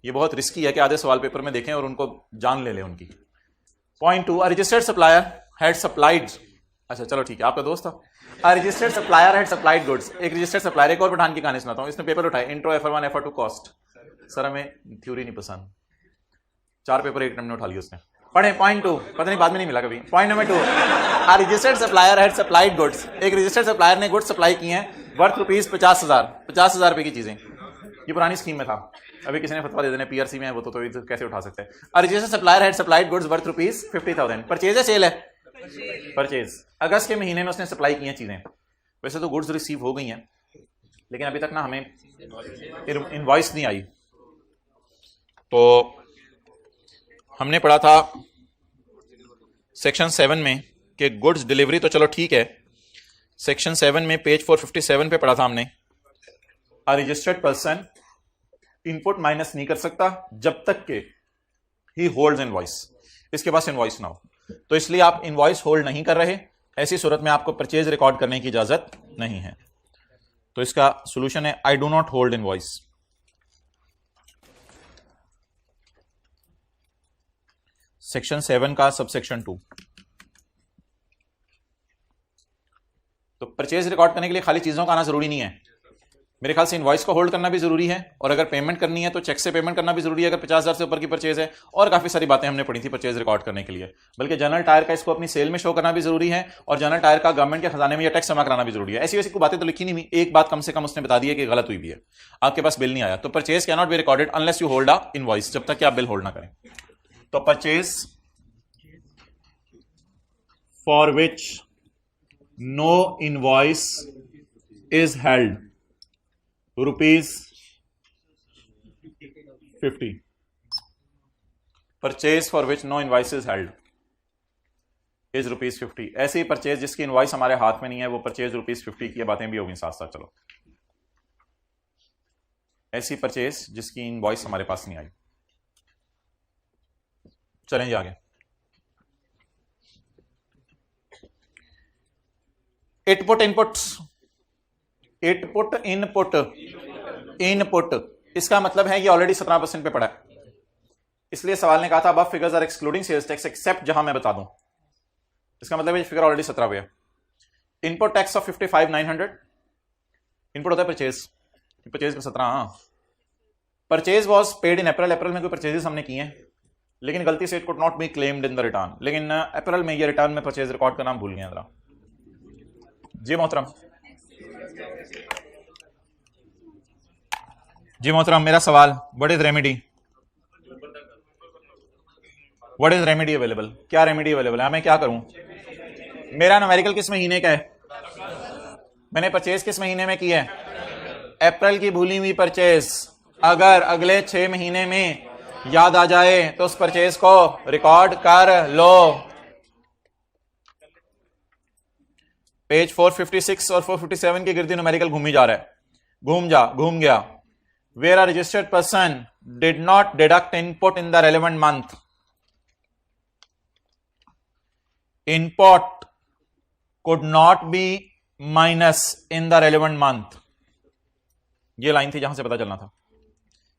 ये बहुत रिस्की है कि आधे सवाल पेपर में देखें और उनको जान ले लें उनकी। Point 2, registered supplier had supplied, अच्छा चलो ठीक है, आपका दोस्त था। Registered supplier had supplied goods, एक रजिस्टर्ड सप्लायर, एक और पठान की कहानी सुनाता हूं, इसने पेपर उठाए, intro FR1 FR2 cost, sir हमें थ्योरी नहीं पसंद, 4 पेपर एक टाइम में उठा लिया उसने। पढ़े पॉइंट 2, पता नहीं बाद में नहीं मिला कभी। Point number 2, a registered supplier had supplied goods, एक रजिस्टर्ड सप्लायर ने गुड्स सप्लाई किए हैं वर्थ रुपीज 50,000 रुपए की चीजें। ये पुरानी स्कीम में था, अभी किसी ने फतवा दे देना PRC में है वो तो कैसे उठा सकते हैं। A registered supplier had supplied goods worth rupees 50,000, purchase है सेल है, परचेज। अगस्त के महीने में उसने सप्लाई की हैं चीजें, वैसे तो गुड्स रिसीव हो गई हैं लेकिन अभी तक ना हमें इनवॉइस नहीं आई। तो हमने पढ़ा था सेक्शन 7 में कि गुड्स डिलीवरी तो चलो ठीक है, सेक्शन 7 में पेज 457 पे पढ़ा था हमने, अ रजिस्टर्ड पर्सन इनपुट माइनस नहीं कर सकता जब तक के ही होल्ड्स इनवॉइस, इसके पास इनवॉइस ना हो। तो इसलिए आप इनवॉइस होल्ड नहीं कर रहे, ऐसी सूरत में आपको परचेज रिकॉर्ड करने की इजाजत नहीं है। तो इसका सॉल्यूशन है I do not hold invoice. Section 7 का सबसेक्शन 2। तो परचेज रिकॉर्ड करने के लिए खाली चीजों का आना जरूरी नहीं है, मेरे ख्याल से इनवॉइस को होल्ड करना भी जरूरी है, और अगर पेमेंट करनी है तो चेक से पेमेंट करना भी जरूरी है अगर 50,000 से ऊपर की परचेज है, और काफी सारी बातें हमने पढ़ी थी परचेज रिकॉर्ड करने के लिए। बल्कि जनरल टायर का इसको अपनी सेल में शो करना भी जरूरी है, और जनरल टायर का गवर्नमेंट के खजाने में यह टैक्स जमा कराना भी जरूरी है। ऐसी वैसी कोई बातें तो लिखी नहीं हुई, एक बात कम से कम उसने बता दी है कि गलत हुई भी है, आपके पास बिल नहीं आया। तो purchase can not be recorded unless you hold a invoice, जब तक कि आप बिल होल्ड ना करें। तो purchase for which no invoice is held ₹50. Purchase for which no invoice is held is ₹50. ऐसी ही परचेज जिसकी इनवॉइस हमारे हाथ में नहीं है, वो परचेज ₹50 की बातें भी होगी साथ साथ। चलो, ऐसी परचेज जिसकी इनवॉइस हमारे पास नहीं आई। चलें जी आगे। इनपुट इनपुट इसका मतलब है ये ऑलरेडी 17% पे पड़ा है, इसलिए सवाल ने कहा था अब figures are excluding sales tax except, जहां मैं बता दूं इसका मतलब ये फिगर ऑलरेडी 17 पे है। इनपुट टैक्स ऑफ 55,900 इनपुट होता है परचेज पे 17। हाँ, परचेज वॉज पेड इन अप्रैल में कोई परचेजेस हमने किए हैं, लेकिन गलती से it could not be claimed in the return, लेकिन अप्रैल में ये रिटर्न में परचेज रिकॉर्ड का नाम भूल गया जरा। जी मोहतरम, मेरा सवाल, व्हाट इज रेमेडी अवेलेबल? क्या रेमेडी अवेलेबल है? मैं क्या करूं? मेरा न्यूमेरिकल किस महीने का है? मैंने परचेज किस महीने में की है? अप्रैल की भूली हुई परचेज अगर अगले 6 महीने में याद आ जाए तो उस परचेज को रिकॉर्ड कर लो। पेज 456 और 457 के गिर्दी न्यूमेरिकल घूम ही जा रहा है, घूम गया। Where a registered person did not deduct input in the relevant month, input could not be minus in the relevant month. ये लाइन थी जहां से पता चलना था,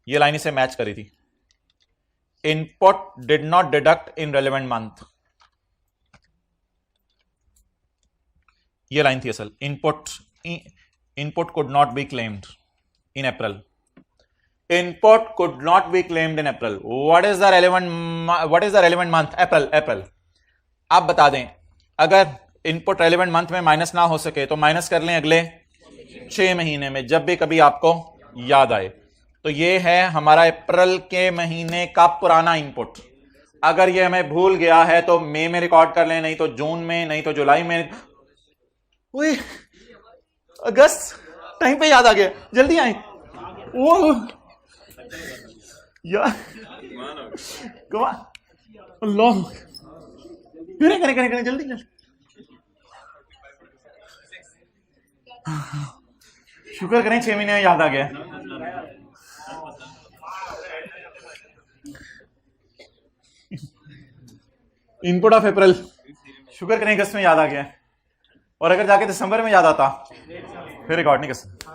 ये लाइन इसे मैच करी थी। Input did not deduct in relevant month, ये लाइन थी असल। Input could not be claimed in April, input could not be claimed in April. What is the relevant month? April. आप बता दें, अगर इनपुट रेलेवेंट मंथ में minus ना हो सके तो माइनस कर लें अगले 6 महीने में, जब भी कभी आपको याद आए। तो ये है हमारा अप्रैल के महीने का पुराना इनपुट। अगर ये हमें भूल गया है तो मई में रिकॉर्ड कर लें, नहीं तो जून में, नहीं तो जुलाई में। अगस्त टाइम पे याद आ गया, जल्दी आए। वो यार अल्लाह, करें जल्दी। शुक्र करें 6 महीने में याद आ गया। इनपुट ऑफ अप्रैल, शुक्र करें अगस्त में याद आ गया। और अगर जाके दिसंबर में याद आता फिर रिकॉर्ड नहीं कर सकते।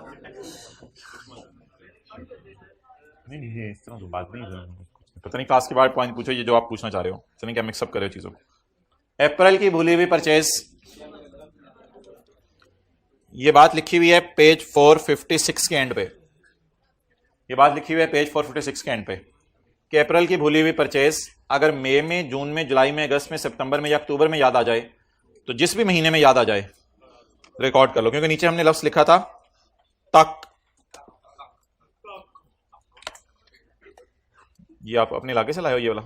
नहीं इस तरह तो बात नहीं, पता नहीं क्लास के बाद पॉइंट पूछो ये जो आप पूछना चाह रहे हो, चलिए क्या मिक्सअप कर रहे हो चीजों को। अप्रैल की भूली हुई परचेज, ये बात लिखी हुई है पेज 456 के एंड पे, ये बात लिखी हुई है पेज 456 के एंड पे कि अप्रैल की भूली हुई परचेज अगर मई में, जून में, जुलाई में, अगस्त में, सितंबर में या अक्टूबर में याद आ जाए, तो जिस भी महीने में याद आ जाए रिकॉर्ड कर लो, क्योंकि नीचे हमने लफ्ज लिखा था तक। ये आप अपने इलाके से लाए हो ये वाला।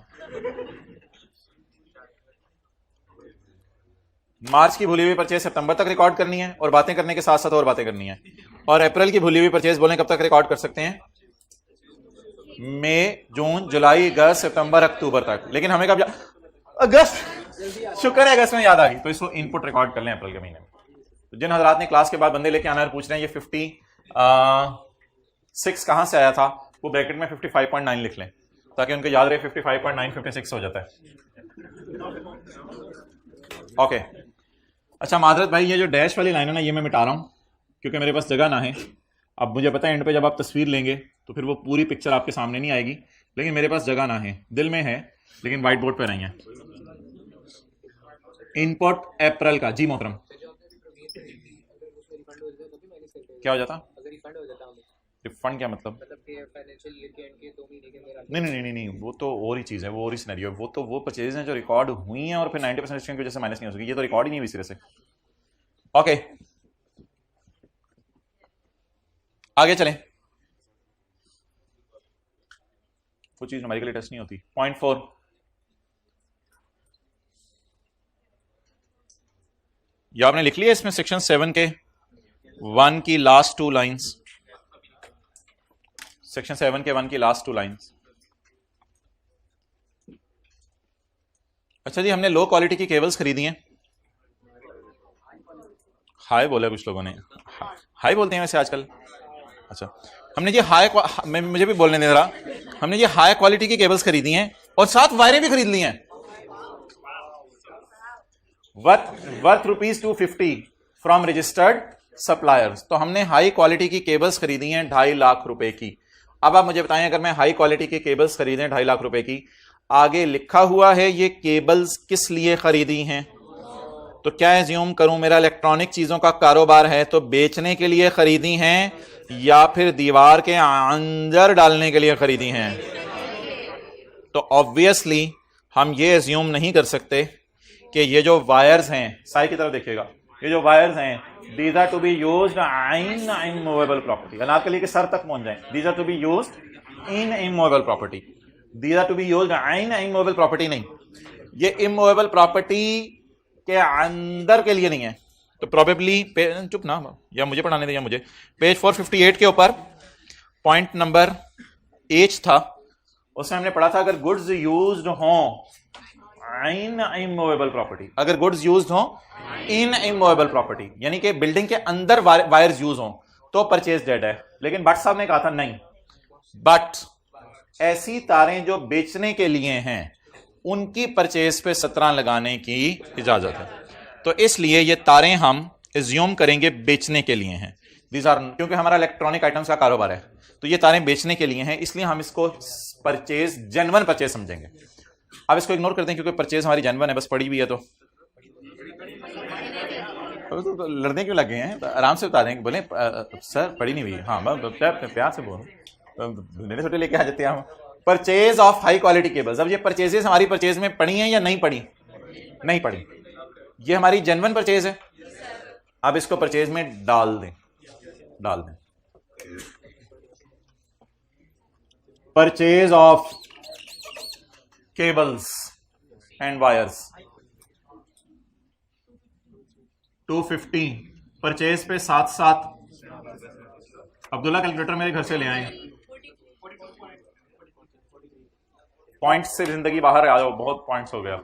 मार्च की भूली हुई परचेज सितंबर तक रिकॉर्ड करनी है और बातें करने के साथ साथ और बातें करनी है। और अप्रैल की भूली हुई परचेज बोलें कब तक रिकॉर्ड कर सकते हैं? मई, जून, जुलाई, अगस्त, सितंबर, अक्टूबर तक। लेकिन हमें कब अगस्त, शुक्र है अगस्त में याद आ गई, तो इसको इनपुट रिकॉर्ड कर लें अप्रैल के महीने में। तो जिन हजरात ने क्लास के बाद बंदे लेके आना पूछ रहे हैं ये 56 कहां से आया था, वो ब्रैकेट में 55.9 लिख लें ताकि उनको याद रहे 55.9 56 हो जाता है। ओके अच्छा मादरत भाई, ये जो डैश वाली लाइन है ना, ये मैं मिटा रहा हूं क्योंकि मेरे पास जगह ना है। अब मुझे पता है एंड पे जब आप तस्वीर लेंगे तो फिर वो पूरी पिक्चर आपके सामने नहीं आएगी, लेकिन मेरे पास जगह ना है, दिल में है लेकिन व्हाइट बोर्ड पे नहीं है। इनपुट अप्रैल का, जी मोहतरम, क्या हो जाता? रिफंड क्या मतलब? नहीं, वो तो और ही चीज है, वो और ही सिनेरियो है। वो तो वो परचेजेस हैं जो रिकॉर्ड हुई हैं और फिर 90% डिस्काउंट की वजह से माइनस नहीं हो सकी। ये तो रिकॉर्ड ही नहीं हुई सिरे से। ओके आगे चलें। वो चीज न्यूमेरिकली टेस्ट नहीं होती। पॉइंट 4, ये आपने लिख लिया इसमें सेक्शन 7 के 1 की लास्ट 2 लाइंस, सेक्शन 7 के 1 की लास्ट 2 लाइंस। अच्छा जी, हमने लो क्वालिटी की केबल्स खरीदी हैं। हाई बोला कुछ लोगों ने, हाई बोलते हैं वैसे आजकल। अच्छा, हमने ये मुझे भी बोलने दे रहा, हमने ये हाई क्वालिटी की केबल्स खरीदी हैं और साथ वायरें भी खरीद ली हैं वर्थ ₹250 फ्रॉम रजिस्टर्ड सप्लायर्स। तो हमने हाई क्वालिटी की केबल्स खरीदी हैं 2.5 लाख रुपए की। अब आप मुझे बताएं, अगर मैं हाई क्वालिटी की केबल्स खरीदें 2.5 लाख रुपए की, आगे लिखा हुआ है ये केबल्स किस लिए खरीदी हैं, तो क्या एज्यूम करूं मेरा इलेक्ट्रॉनिक चीजों का कारोबार है तो बेचने के लिए खरीदी हैं या फिर दीवार के अंदर डालने के लिए खरीदी हैं? तो ऑब्वियसली हम ये एज्यूम नहीं कर सकते कि ये जो वायर्स हैं, साई की तरफ देखिएगा, ये जो वायर्स हैं these are to be used in immovable property. Anarkali के सर तक पहुंच जाए, these are to be used in immovable property, these are to be used in immovable property नहीं, ये इमूवेबल प्रॉपर्टी के अंदर के लिए नहीं है। तो प्रोबेबली चुप ना, या मुझे पढ़ाने दें या मुझे, पेज 458 के ऊपर पॉइंट नंबर H था, उसमें हमने पढ़ा था अगर गुड्स यूज्ड हों इन इमूवेबल प्रॉपर्टी, अगर गुड्स यूज्ड हों इन इमूवेबल प्रॉपर्टी यानी कि बिल्डिंग के अंदर वायर्स यूज हों तो परचेज डेड है। लेकिन भट्ट साहब ने कहा था नहीं, बट ऐसी तारें जो बेचने के लिए हैं उनकी परचेज पे 17 लगाने की इजाजत है। तो इसलिए ये तारें हम एज्यूम करेंगे बेचने के लिए हैं, दीज आर, क्योंकि हमारा इलेक्ट्रॉनिक आइटम्स का कारोबार है तो ये तारें बेचने के लिए हैं, इसलिए हम इसको परचेज जेन्युइन परचेज समझेंगे। अब इसको इग्नोर करते हैं क्योंकि परचेज हमारी जेन्युइन है, बस पड़ी हुई है तो लड़ने क्यों लगे हैं, आराम से बता देंगे, बोले सर पड़ी नहीं हुई, हाँ प्यार से बोलो, मेरे छोटे लेके आ जाते हैं हम। Purchase of high quality cables, अब ये परचेजेस हमारी परचेज में पड़ी हैं या नहीं पड़ी? नहीं पड़ी, ये हमारी जेन्युइन परचेज है। अब इसको परचेज में डाल दें। Purchase of cables and wires 250, purchase पे साथ अब्दुल्ला कैलकुलेटर मेरे घर से ले आए, पॉइंट्स से जिंदगी बाहर आ जाओ, बहुत पॉइंट्स हो गया।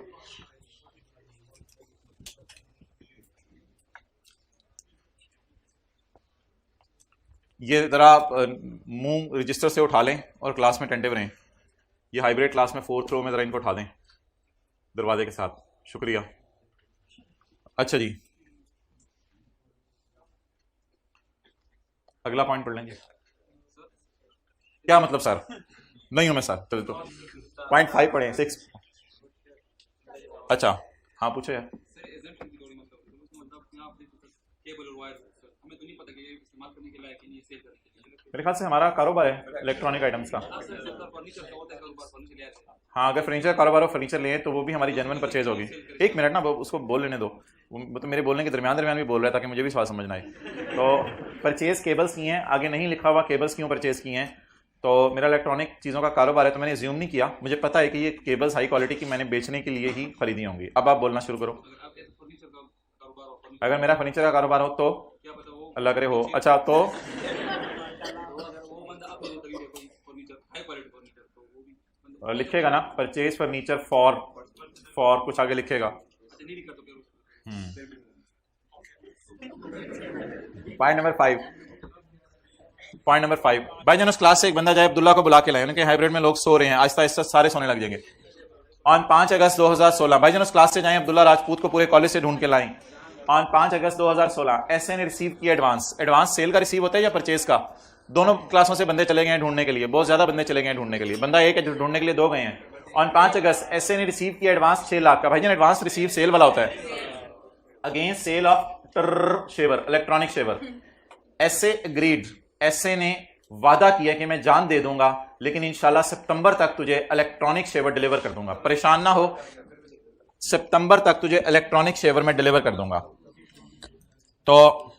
ये जरा मुंह रजिस्टर से उठा लें और क्लास में अटेंटिव रहें। ये हाइब्रिड क्लास में 4th रो में जरा इनको उठा दें दरवाजे के साथ, शुक्रिया। अच्छा जी, अगला पॉइंट पढ़ लेंगे। क्या मतलब सर? नहीं हूं मैं सर, चलो तो पॉइंट 5 पढ़े, 6। अच्छा हाँ पूछो यार। मेरे ख्याल से हमारा कारोबार है इलेक्ट्रॉनिक आइटम्स का। हाँ, अगर फर्नीचर कारोबार हो, फर्नीचर लें तो वो भी हमारी जेन्युइन परचेज होगी। एक मिनट ना, उसको बोल लेने दो, वो तो मेरे बोलने के दरमियान भी बोल रहा है ताकि मुझे भी सवाल समझना है। तो परचेज केबल्स की हैं, आगे नहीं लिखा हुआ केबल्स क्यों परचेज की हैं। तो मेरा इलेक्ट्रॉनिक चीज़ों का कारोबार है तो मैंने ज्यूम नहीं किया, मुझे पता है कि ये केबल्स हाई क्वालिटी की मैंने बेचने के लिए ही खरीदी होंगी। अब आप बोलना शुरू करो। अगर मेरा फर्नीचर का कारोबार हो तो अल्लाह करे हो। अच्छा तो लिखेगा ना परचेज फर्नीचर फॉर कुछ आगे लिखेगा। पॉइंट नंबर 5 भाई जान, उस क्लास से एक बंदा जाए अब्दुल्ला को बुला के लाए, उनके हाइब्रिड में लोग सो रहे हैं, आहिस्ता आहिस्ता सारे सोने लग जाएंगे। ऑन 5 अगस्त 2016 भाई जान उस क्लास से जाए, अब्दुल्ला राजपूत को पूरे कॉलेज से ढूंढ के लाएं। ऑन 5 अगस्त 2016 एसए ने रिसीव किया एडवांस सेल का रिसीव होता है या परचेज का? दोनों क्लासों से बंदे चले गए हैं ढूंढने के लिए, बहुत ज्यादा बंदे चले गए हैं ढूंढने के लिए, बंदा एक है ढूंढने के लिए 2 गए हैं। ऑन 5 अगस्त एसए ने रिसीव किया एडवांस 6 लाख का। भाई जान एडवांस रिसीव सेल वाला होता है against sale of shaver, electronic shaver. SA agreed, SA ने वादा किया कि मैं जान दे दूंगा लेकिन इंशाल्लाह सितंबर तक तुझे इलेक्ट्रॉनिक शेवर डिलीवर कर दूंगा, परेशान ना हो, सितंबर तक तुझे इलेक्ट्रॉनिक शेवर में डिलीवर कर दूंगा। तो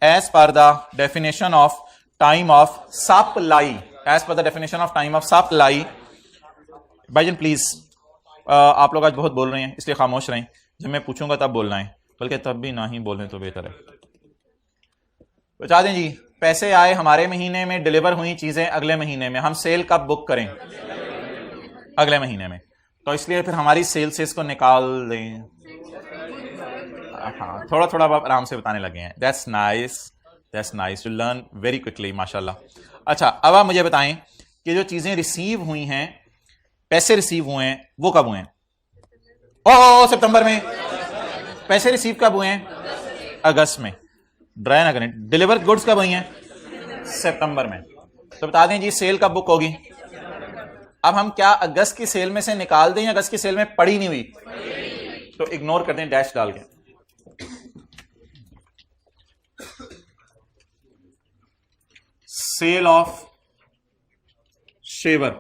as per the definition of time of supply, as per the definition of time of supply, भाईजान प्लीज आप लोग आज बहुत बोल रहे हैं इसलिए खामोश रहें, जब मैं पूछूंगा तब बोलना है। बल्कि तब भी ना ही बोलें तो बेहतर है। बता दें जी, पैसे आए हमारे महीने में, डिलीवर हुई चीजें अगले महीने में, हम सेल कब बुक करें? अगले महीने में। तो इसलिए फिर हमारी सेल से इसको निकाल दें। हाँ, थोड़ा थोड़ा आप आराम से बताने लगे हैं। That's nice to learn very quickly, माशाल्लाह। अच्छा, अब आप मुझे बताएं कि जो चीजें रिसीव हुई हैं, पैसे रिसीव हुए हैं, वो कब हुए हैं? ओ सितंबर में। पैसे रिसीव कब हुए हैं? अगस्त में। ड्राई ना करें। डिलीवर गुड्स कब हुई हैं? सितंबर में। तो बता दें जी, सेल कब बुक होगी? अब हम क्या अगस्त की सेल में से निकाल दें या अगस्त की सेल में पड़ी नहीं हुई? तो इग्नोर कर दें डैश डाल के। Sale of shaver.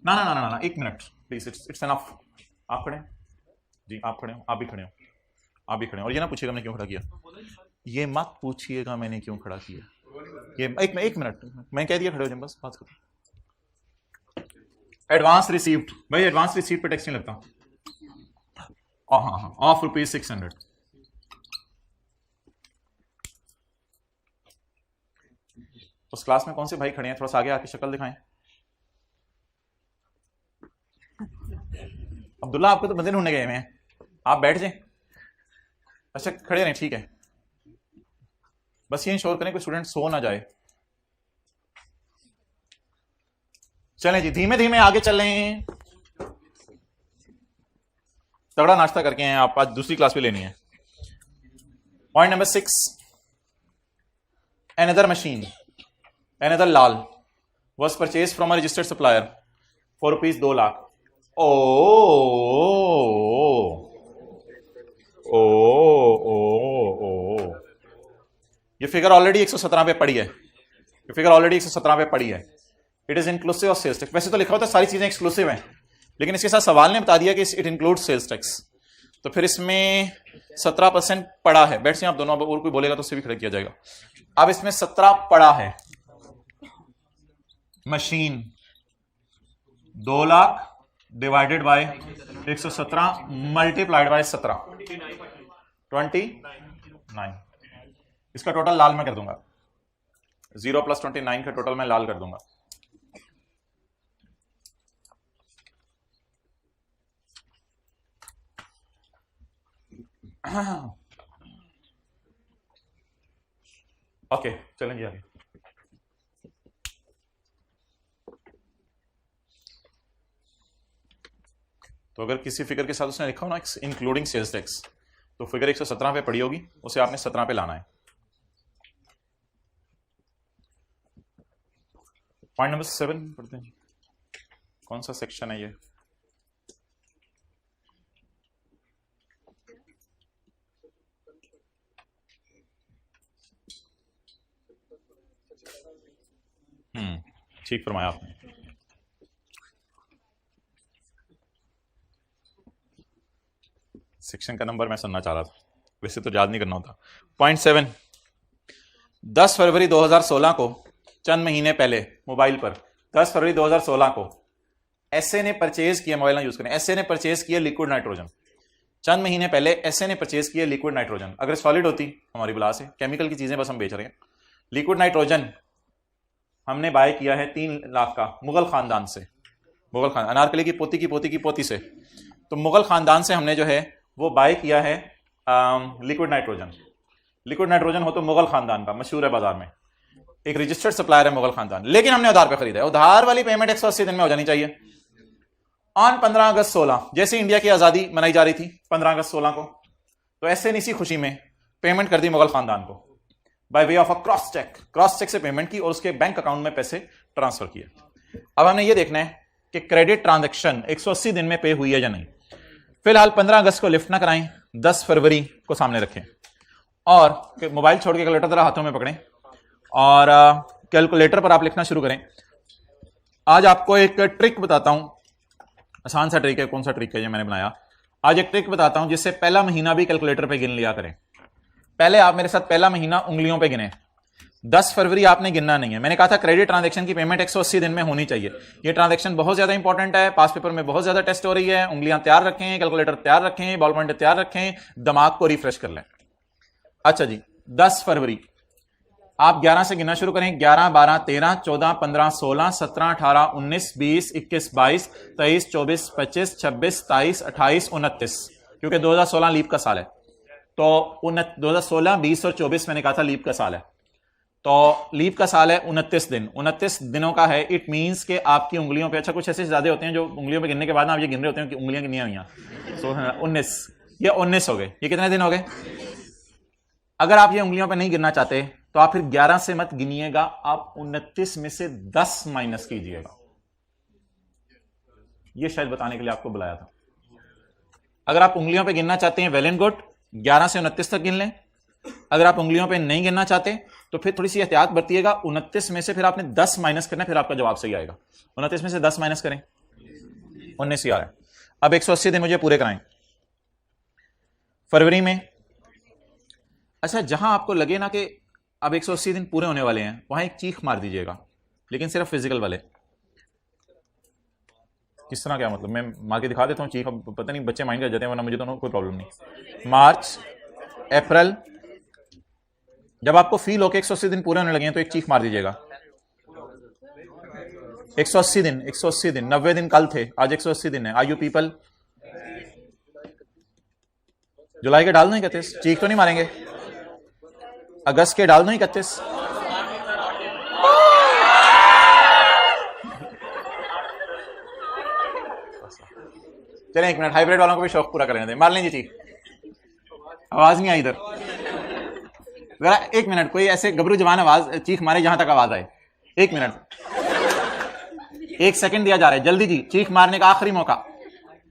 ना ना ना ना ना, एक मिनट प्लीज, इट्स एनफ। आप खड़े जी, आप खड़े हो, आप भी खड़े हो, आप भी खड़े हो। और ये ना पूछिएगा मैंने क्यों खड़ा किया, ये मत पूछिएगा मैंने क्यों खड़ा किया। ये एक मिनट, मैं कह दिया खड़े हो जाए, बस बात करो। एडवांस रिसीव्ड, भाई एडवांस रिसीव्ड पे टैक्स नहीं लगता। हाँ हाँ, ऑफ ₹600। उस क्लास में कौन से भाई खड़े हैं? थोड़ा सा आगे आके शक्ल दिखाएं। अब्दुल्ला, आपको तो बंदे ढूंढने गए हैं, आप बैठ जाएं। अच्छा खड़े रहें, ठीक है। बस ये इंश्योर करें कोई स्टूडेंट सो ना जाए। चलें जी, धीमे धीमे आगे चलें। तगड़ा नाश्ता करके हैं आप, आज दूसरी क्लास भी लेनी है। Point number 6, another machine, another lal was purchased from a registered supplier for ₹2 lakh. ये फिगर ऑलरेडी 117 पे पड़ी है, ये फिगर ऑलरेडी 117 पे पड़ी है। It is inclusive of sales tax. वैसे तो लिखा होता है सारी चीजें एक्सक्लूसिव हैं, लेकिन इसके साथ सवाल ने बता दिया कि इट इंक्लूड सेल्स टैक्स, तो फिर इसमें 17% पड़ा है। बैठ से आप दोनों, और कोई बोलेगा तो उससे भी खड़ा किया जाएगा। अब इसमें 17 पड़ा है। Machine 2 lakh divided by 117 multiplied by 17, 29। इसका टोटल लाल में कर दूंगा, 0 + 29 का टोटल मैं लाल कर दूंगा। ओके, चलें जी आगे। तो अगर किसी फिगर के साथ उसने लिखा हो ना इंक्लूडिंग सेल्स टैक्स, तो फिगर 117 पे पड़ी होगी, उसे आपने 17 पे लाना है। पॉइंट नंबर 7 पढ़ते हैं। कौन सा सेक्शन है ये? ठीक फरमाया आपने। सेक्शन का नंबर मैं सुनना चाह रहा था, वैसे तो याद नहीं करना होता। पॉइंट 7, 10 फरवरी 2016 को, चंद महीने पहले, मोबाइल पर 10 फरवरी 2016 को एसए ने परचेज किया, मोबाइल ना यूज करें, एसए ने परचेज किया लिक्विड नाइट्रोजन। चंद महीने पहले एसए ने परचेज किया लिक्विड नाइट्रोजन। अगर सॉलिड होती हमारी बला से, केमिकल की चीजें बस हम बेच रहे हैं। लिक्विड नाइट्रोजन हमने बाय किया है 3 लाख का मुगल खानदान से, मुगल खान अनारकली की पोती की पोती की पोती से। तो मुगल खानदान से हमने जो है वो बाय किया है लिक्विड नाइट्रोजन। लिक्विड नाइट्रोजन हो तो मुगल खानदान का, मशहूर है बाजार में, एक रजिस्टर्ड सप्लायर है मुगल खानदान। लेकिन हमने उधार पे खरीदा है। उधार वाली पेमेंट 180 दिन में हो जानी चाहिए। ऑन 15 अगस्त 16, जैसे इंडिया की आजादी मनाई जा रही थी 15 अगस्त 16 को, तो ऐसे इसी खुशी में पेमेंट कर दी मुगल खानदान को by way of a cross check. Cross check से पेमेंट की और उसके बैंक अकाउंट में पैसे ट्रांसफर किए। अब हमने ये देखना है कि क्रेडिट ट्रांजैक्शन 180 दिन में पे हुई है या नहीं। फिलहाल 15 अगस्त को लिफ्ट ना कराएं, 10 फरवरी को सामने रखें और मोबाइल छोड़ के कैलकुलेटर जरा हाथों में पकड़ें और कैलकुलेटर पर आप लिखना शुरू करें। आज आपको एक ट्रिक बताता हूं, आसान सा ट्रिक है। कौन सा ट्रिक है ये मैंने बनाया? आज एक ट्रिक बताता हूं जिससे पहला महीना भी कैलकुलेटर पे गिन लिया करें। पहले आप मेरे साथ पहला महीना उंगलियों पे गिने। 10 फरवरी आपने गिनना नहीं है। मैंने कहा था क्रेडिट ट्रांजैक्शन की पेमेंट 180 दिन में होनी चाहिए। ये ट्रांजैक्शन बहुत ज्यादा इंपॉर्टेंट है, पास पेपर में बहुत ज्यादा टेस्ट हो रही है। उंगलियां तैयार रखें, कैलकुलेटर तैयार रखें, बॉल पॉइंटर तैयार रखें, दिमाग को रिफ्रेश कर लें। अच्छा जी, 10 फरवरी आप 11 से गिनना शुरू करें। 11, 12, 13, 14, 15, 16, 17, 18, 19, 20, 21, 22, 23, 24, 25, 26, 27, 28, 29, क्योंकि 2016 लीप का साल है। तो 2016, 20 और 24 मैंने कहा था लीप का साल है। तो लीप का साल है 29 दिन, 29 दिनों का है। इट मींस कि आपकी उंगलियों पे, अच्छा कुछ ऐसे ज्यादा होते हैं जो उंगलियों पे गिनने के बाद ना आप ये गिन रहे होते हैं कि उंगलियां कितनी हुई हैं। सो 19, ये 19 हो गए। ये कितने दिन हो गए? अगर आप ये उंगलियों पे नहीं गिनना चाहते तो आप फिर 11 से मत गिनिएगा, आप 29 में से 10 माइनस कीजिएगा। ये शायद बताने के लिए आपको बुलाया था। अगर आप उंगलियों पे गिनना चाहते हैं वेल एंड गुड, 11 से 29 तक गिन लें। अगर आप उंगलियों पे नहीं गिनना चाहते तो फिर थोड़ी सी एहतियात बरतिएगा। 29 में से फिर आपने 10 माइनस करना, फिर आपका जवाब सही आएगा। 29 में से 10 माइनस करें, 19 ही आ रहा है। अब 180 दिन मुझे पूरे कराएं फरवरी में। अच्छा, जहां आपको लगे ना कि अब 180 दिन पूरे होने वाले हैं, वहां एक चीख मार दीजिएगा, लेकिन सिर्फ फिजिकल वाले। किस तरह? क्या मतलब? मैं मार के दिखा देता हूं चीख, अब पता नहीं बच्चे माइंड कर जाते हैं, वरना मुझे तो कोई प्रॉब्लम नहीं। मार्च, अप्रैल, जब आपको फील हो कि 180 दिन पूरे होने लगे हैं तो एक चीख मार दीजिएगा। 180 दिन, 180 दिन, 90 दिन कल थे, आज 180 दिन है। Are you people? जुलाई के डाल दो 31, चीख तो नहीं मारेंगे। अगस्त के डाल दो 31। चलें 1 मिनट, हाइब्रिड वालों को भी शौक पूरा करने दें। मार लेंगे चीख, आवाज नहीं आई इधर। जरा 1 मिनट, कोई ऐसे गबरू जवान आवाज चीख मारे जहां तक आवाज आए। 1 मिनट, 1 सेकंड दिया जा रहा है, जल्दी जी, चीख मारने का आखिरी मौका।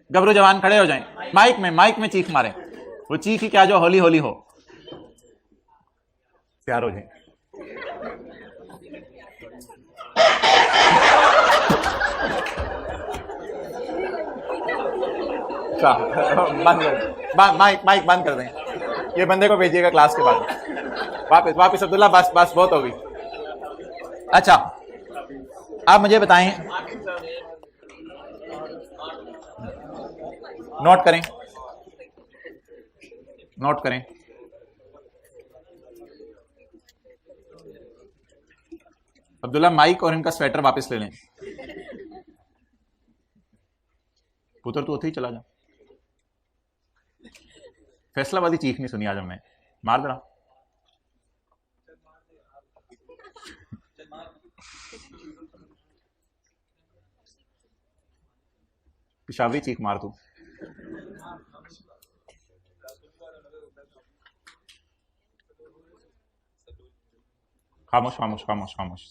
गबरू जवान खड़े हो जाएं, माइक में चीख मारें। वो चीख ही क्या जो होली होली हो। तैयार हो जाए। बंद कर, माइक बंद कर दें। ये बंदे को भेजिएगा क्लास के बाद। वापस अब्दुल्ला, बस बहुत हो गई। अच्छा, आप मुझे बताएं, नोट करें। अब्दुल्ला, माइक और इनका स्वेटर वापस ले लें। पुत्र तू उठे ही चला जा। फैसलाबादी चीख नहीं सुनी आज हमने, मार दरा। पिशावरी चीख मार तू। खामोश।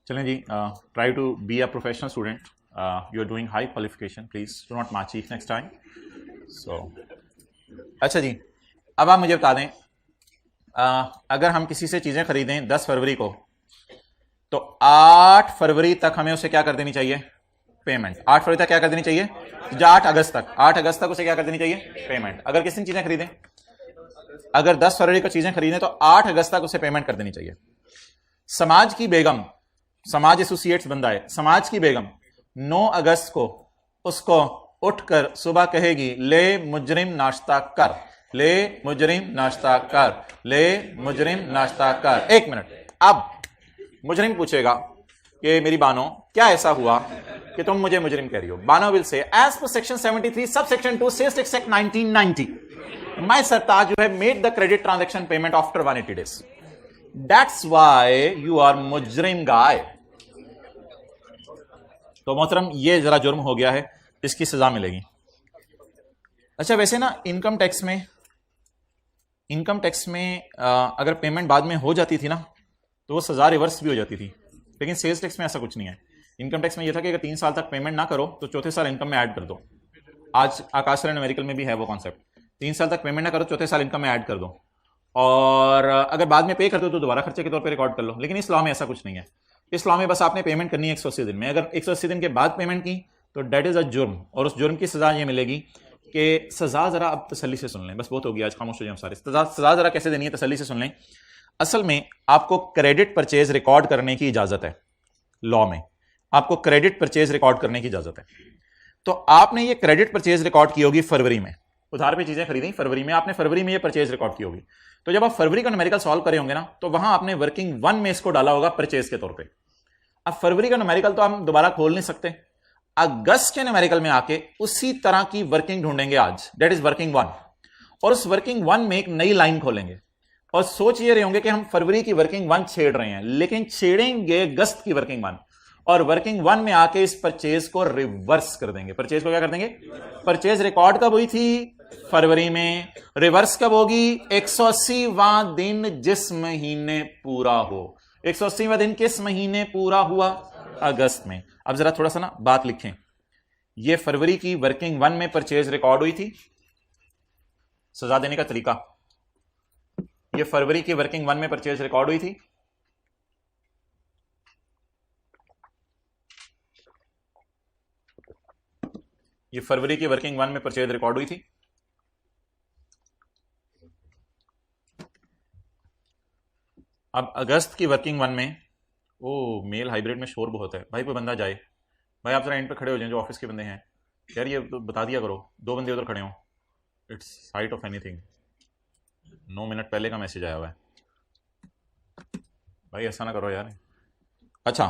चलें जी, try to be a professional student. You are doing high qualification, please do not mischief next time. So अच्छा जी, अब आप मुझे बता दें, अगर हम किसी से चीजें खरीदें 10 फरवरी को, तो 8 फरवरी तक हमें उसे क्या कर देनी चाहिए? पेमेंट। 8 फरवरी तक क्या कर देनी चाहिए? 8 अगस्त तक उसे क्या कर देनी चाहिए? पेमेंट। अगर किसी ने चीजें खरीदें, अगर 10 फरवरी को चीजें खरीदें तो 8 अगस्त तक उसे पेमेंट कर देनी चाहिए। समाज की बेगम, समाज एसोसिएट्स बंदा है, समाज की बेगम 9 अगस्त को उसको उठकर सुबह कहेगी, ले मुजरिम नाश्ता कर, ले मुजरिम नाश्ता कर, ले मुजरिम नाश्ता कर। 1 मिनट, अब मुजरिम पूछेगा कि मेरी बानो क्या ऐसा हुआ कि तुम मुझे मुजरिम कह रही हो? Bano will say, as per section 73 sub section 2 sales tax act 1990 my Sartaj, you have made the credit transaction payment after 180 days. That's why you are mujrim guy. तो मोहतरम, ये जरा जुर्म हो गया है, इसकी सजा मिलेगी। अच्छा, वैसे ना इनकम टैक्स में अगर पेमेंट बाद में हो जाती थी ना तो वो सजा रिवर्स भी हो जाती थी, लेकिन सेल्स टैक्स में ऐसा कुछ नहीं है। इनकम टैक्स में यह था कि अगर 3 साल तक पेमेंट ना करो तो चौथे साल इनकम में ऐड कर दो। आज आकाश न्यूमेरिकल में भी है वो कॉन्सेप्ट, 3 साल तक पेमेंट ना करो, चौथे साल इनकम में ऐड कर दो, और अगर बाद में पे कर दो तो दोबारा खर्चे के तौर पे रिकॉर्ड कर लो। लेकिन इस लॉ में ऐसा कुछ नहीं है। इस लॉ में बस आपने पेमेंट करनी है 180 दिन में। अगर 180 दिन के बाद पेमेंट की तो डेट इज अ जुर्म, और उस जुर्म की सजा ये मिलेगी कि सजा जरा अब तसल्ली से सुन लें, बस बहुत हो गया आज, खामोश हो जाए हम सारे। सजा जरा कैसे देनी है तसल्ली से सुन लें। असल में आपको क्रेडिट परचेज रिकॉर्ड करने की इजाजत है, लॉ में आपको क्रेडिट परचेज रिकॉर्ड करने की इजाजत है। तो आपने ये क्रेडिट परचेज रिकॉर्ड की होगी फरवरी में, उधार पे चीजें खरीदी फरवरी में, आपने फरवरी में ये परचेज रिकॉर्ड की होगी। तो जब आप फरवरी का न्यूमेरिकल सॉल्व करे होंगे ना, तो वहां आपने वर्किंग वन में इसको डाला होगा परचेज के तौर पे। अब फरवरी का न्यूमेरिकल तो हम दोबारा खोल नहीं सकते, अगस्त के न्यूमेरिकल में आके उसी तरह की वर्किंग ढूंढेंगे आज, दैट इज वर्किंग वन, और उस वर्किंग वन में एक नई लाइन खोलेंगे और सोच ये रहे होंगे कि हम फरवरी की वर्किंग वन छेड़ रहे हैं, लेकिन छेड़ेंगे अगस्त की वर्किंग वन, और वर्किंग वन में आके इस परचेज को रिवर्स कर देंगे। परचेज को क्या कर देंगे, परचेज रिकॉर्ड कब हुई थी, फरवरी में, रिवर्स कब होगी, 180वां दिन जिस महीने पूरा हो। 180वां दिन किस महीने पूरा हुआ, अगस्त में। अब जरा थोड़ा सा ना बात लिखें, ये फरवरी की वर्किंग वन में परचेज रिकॉर्ड हुई थी, सजा देने का तरीका, ये फरवरी की वर्किंग वन में परचेज रिकॉर्ड हुई थी, ये फरवरी की वर्किंग वन में परचेज रिकॉर्ड हुई थी। अब अगस्त की वर्किंग वन में, ओ मेल हाइब्रिड में शोर बहुत है भाई, कोई बंदा जाए भाई, आप जरा एंड पे खड़े हो जाए जो ऑफिस के बंदे हैं यार, ये तो बता दिया करो, दो बंदे उधर खड़े हो, it's site of anything, 9 minute पहले का मैसेज आया हुआ है भाई, ऐसा ना करो यार। अच्छा,